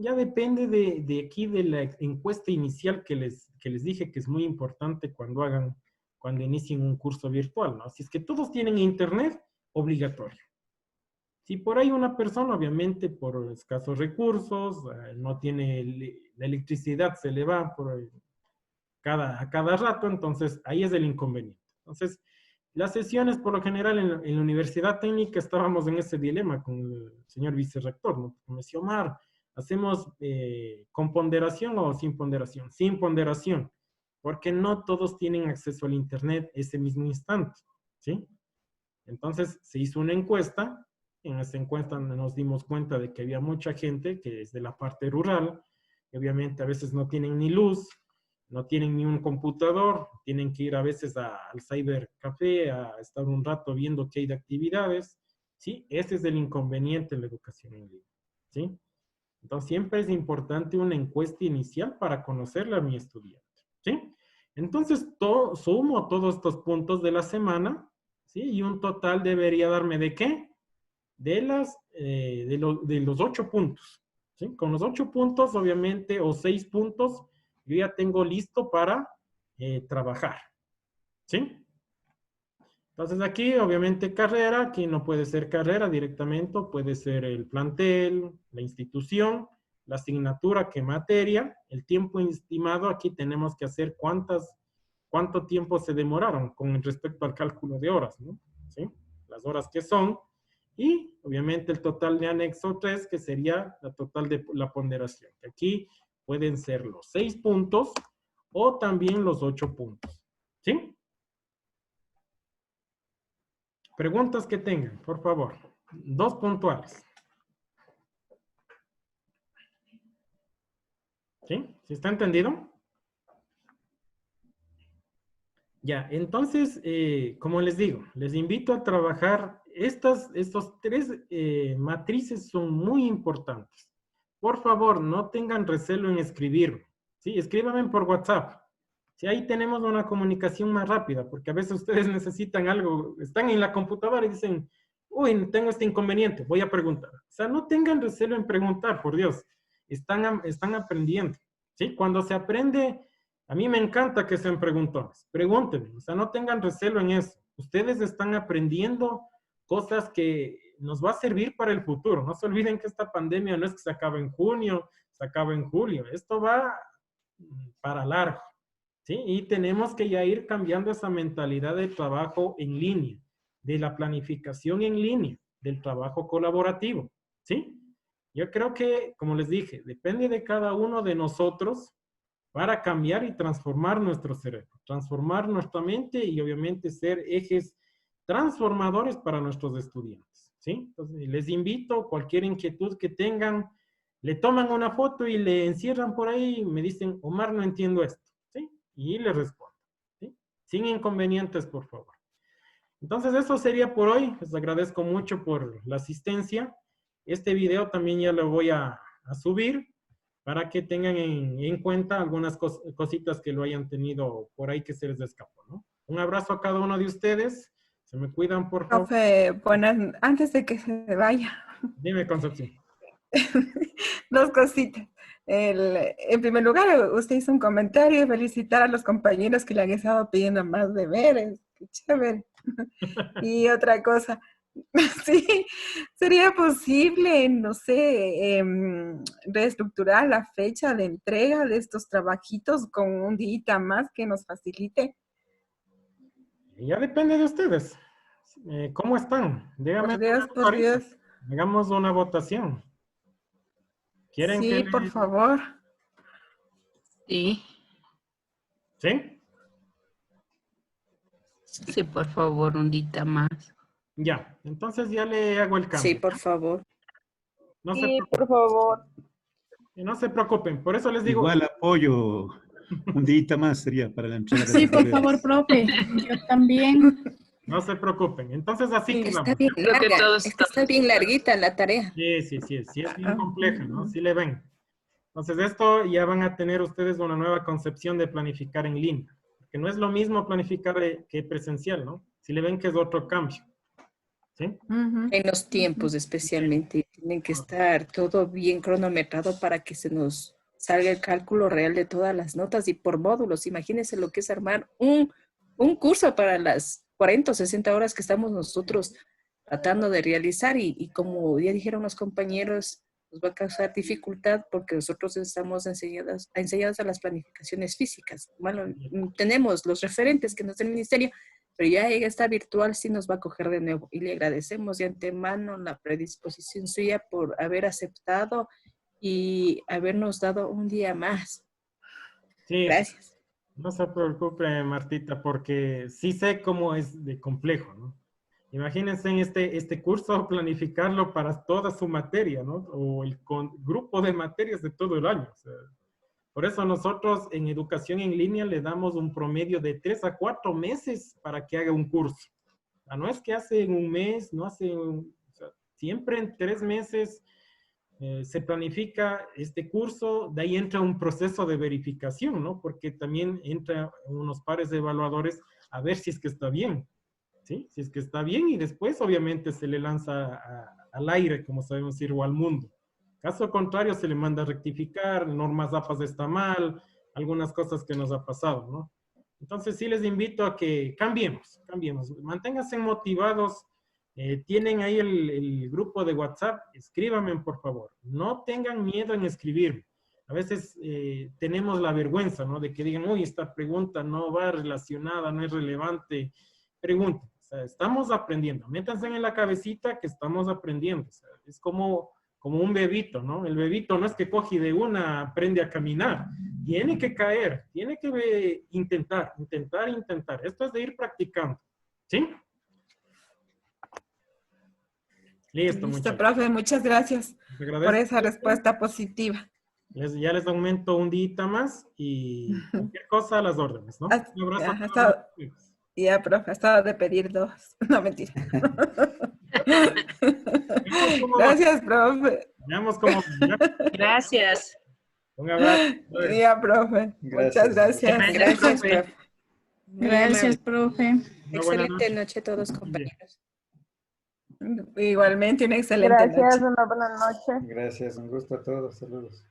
Ya depende de aquí de la encuesta inicial que les dije que es muy importante cuando inicien un curso virtual, ¿no? Si es que todos tienen internet, obligatorio. Si por ahí una persona, obviamente, por escasos recursos, no tiene la electricidad, se le va a cada rato, entonces ahí es el inconveniente. Entonces, las sesiones, por lo general, en la Universidad Técnica estábamos en ese dilema con el señor vicerrector, ¿no? Me decía, Omar, ¿hacemos con ponderación o sin ponderación? Sin ponderación, porque no todos tienen acceso al Internet ese mismo instante, ¿sí? Entonces, se hizo una encuesta. En esa encuesta nos dimos cuenta de que había mucha gente que es de la parte rural, que obviamente a veces no tienen ni luz, no tienen ni un computador, tienen que ir a veces al cybercafé a estar un rato viendo qué hay de actividades, ¿sí? Ese es el inconveniente en la educación en línea, ¿sí? Entonces, siempre es importante una encuesta inicial para conocerle a mi estudiante, ¿sí? Entonces, sumo todos estos puntos de la semana, ¿sí? Y un total debería darme ¿de qué? De los 8 puntos, ¿sí? Con los 8 puntos, obviamente, o 6 puntos, yo ya tengo listo para trabajar, ¿sí? Entonces aquí, obviamente, carrera, aquí no puede ser carrera directamente, puede ser el plantel, la institución, la asignatura, qué materia, el tiempo estimado, aquí tenemos que hacer cuánto tiempo se demoraron con respecto al cálculo de horas, ¿no? ¿Sí? Las horas que son, y obviamente el total de anexo 3, que sería la total de la ponderación, que aquí pueden ser los 6 puntos o también los 8 puntos, ¿sí? Preguntas que tengan, por favor. 2 puntuales. ¿Sí? ¿Sí está entendido? Ya, entonces, como les digo, les invito a trabajar. Estos 3 matrices son muy importantes. Por favor, no tengan recelo en escribir. ¿Sí? Escríbanme por WhatsApp. Si ahí tenemos una comunicación más rápida, porque a veces ustedes necesitan algo, están en la computadora y dicen, uy, tengo este inconveniente, voy a preguntar. O sea, no tengan recelo en preguntar, por Dios. Están aprendiendo, ¿sí? Cuando se aprende, a mí me encanta que sean preguntones. Pregúntenme, o sea, no tengan recelo en eso. Ustedes están aprendiendo cosas que nos va a servir para el futuro. No se olviden que esta pandemia no es que se acaba en junio, se acaba en julio. Esto va para largo. ¿Sí? Y tenemos que ya ir cambiando esa mentalidad de trabajo en línea, de la planificación en línea, del trabajo colaborativo, ¿sí? Yo creo que, como les dije, depende de cada uno de nosotros para cambiar y transformar nuestro cerebro, transformar nuestra mente y obviamente ser ejes transformadores para nuestros estudiantes, ¿sí? Entonces, les invito, cualquier inquietud que tengan, le toman una foto y le encierran por ahí y me dicen, Omar, no entiendo esto. Y le respondo, ¿sí? Sin inconvenientes, por favor. Entonces, eso sería por hoy. Les agradezco mucho por la asistencia. Este video también ya lo voy a subir para que tengan en cuenta algunas cositas que lo hayan tenido por ahí que se les escapó, ¿no? Un abrazo a cada uno de ustedes. Se me cuidan, por favor. Profe, antes de que se vaya. Dime, Concepción. 2 cositas. En primer lugar, usted hizo un comentario y felicitar a los compañeros que le han estado pidiendo más deberes. Qué chévere. Y otra cosa, sí, sería posible, no sé, reestructurar la fecha de entrega de estos trabajitos con un día más que nos facilite. Ya depende de ustedes. ¿Cómo están? Díganme. Por Dios. Hagamos una votación. ¿Quieren sí, por favor. Sí. ¿Sí? Sí, por favor, un día más. Ya, entonces ya le hago el cambio. Sí, por favor. No sí, se preocupen. por favor. No se preocupen, por eso les digo. Igual apoyo. Un día más sería para la entrega de Sí, los por deberes. favor, profe. Yo también. No se preocupen. Entonces así Sí, quedamos. está bien Creo que larga. todos Es que está bien larguita la tarea. Sí, es bien compleja, ¿no? Sí le ven. Entonces, esto ya van a tener ustedes una nueva concepción de planificar en línea. Porque no es lo mismo planificar que presencial, ¿no? Si le ven que es otro cambio. ¿Sí? Ujú. En los tiempos especialmente, tienen que estar todo bien cronometrado para que se nos salga el cálculo real de todas las notas y por módulos. Imagínense lo que es armar un curso para las 40 o 60 horas que estamos nosotros tratando de realizar y como ya dijeron los compañeros, nos va a causar dificultad porque nosotros estamos enseñados a las planificaciones físicas. Bueno, tenemos los referentes que nos da el ministerio, pero ya esta virtual sí nos va a coger de nuevo y le agradecemos de antemano la predisposición suya por haber aceptado y habernos dado un día más. Sí, Gracias. no se preocupe, Martita, porque sí sé cómo es de complejo, ¿no? Imagínense en este curso planificarlo para toda su materia, ¿no? O el grupo de materias de todo el año. O sea, por eso nosotros en educación en línea le damos un promedio de 3 a 4 meses para que haga un curso. O sea, no es que hace en un mes, no hace o sea, siempre en 3 meses se planifica este curso, de ahí entra un proceso de verificación, ¿no? Porque también entra unos pares de evaluadores a ver si es que está bien, ¿sí? Si es que está bien y después obviamente se le lanza al aire, como sabemos decir, o al mundo. Caso contrario, se le manda a rectificar, normas APAS está mal, algunas cosas que nos ha pasado, ¿no? Entonces sí les invito a que cambiemos, manténganse motivados. Tienen ahí el grupo de WhatsApp, escríbanme por favor. No tengan miedo en escribirme. A veces tenemos la vergüenza, ¿no? De que digan, uy, esta pregunta no va relacionada, no es relevante. Pregunten. O sea, estamos aprendiendo. Métanse en la cabecita que estamos aprendiendo. O sea, es como un bebito, ¿no? El bebito no es que coge de una, aprende a caminar. Tiene que caer, tiene que intentar. Esto es de ir practicando. ¿Sí? Listo, Listo, muchachos. profe, muchas gracias Les por agradezco. esa respuesta positiva. Ya les aumento un día más y cualquier cosa a las órdenes, ¿no? Un abrazo a Ya, todos los chicos. ya, profe, estaba de pedir 2. No, mentira. Gracias, profe. Veamos cómo. Gracias. Un abrazo. Ya, profe. Muchas gracias. Gracias, profe. profe. Gracias, profe. Una buena Excelente noche. noche a todos, compañeros. Igualmente, una excelente noche. Gracias, una buena noche. Gracias, un gusto a todos, saludos.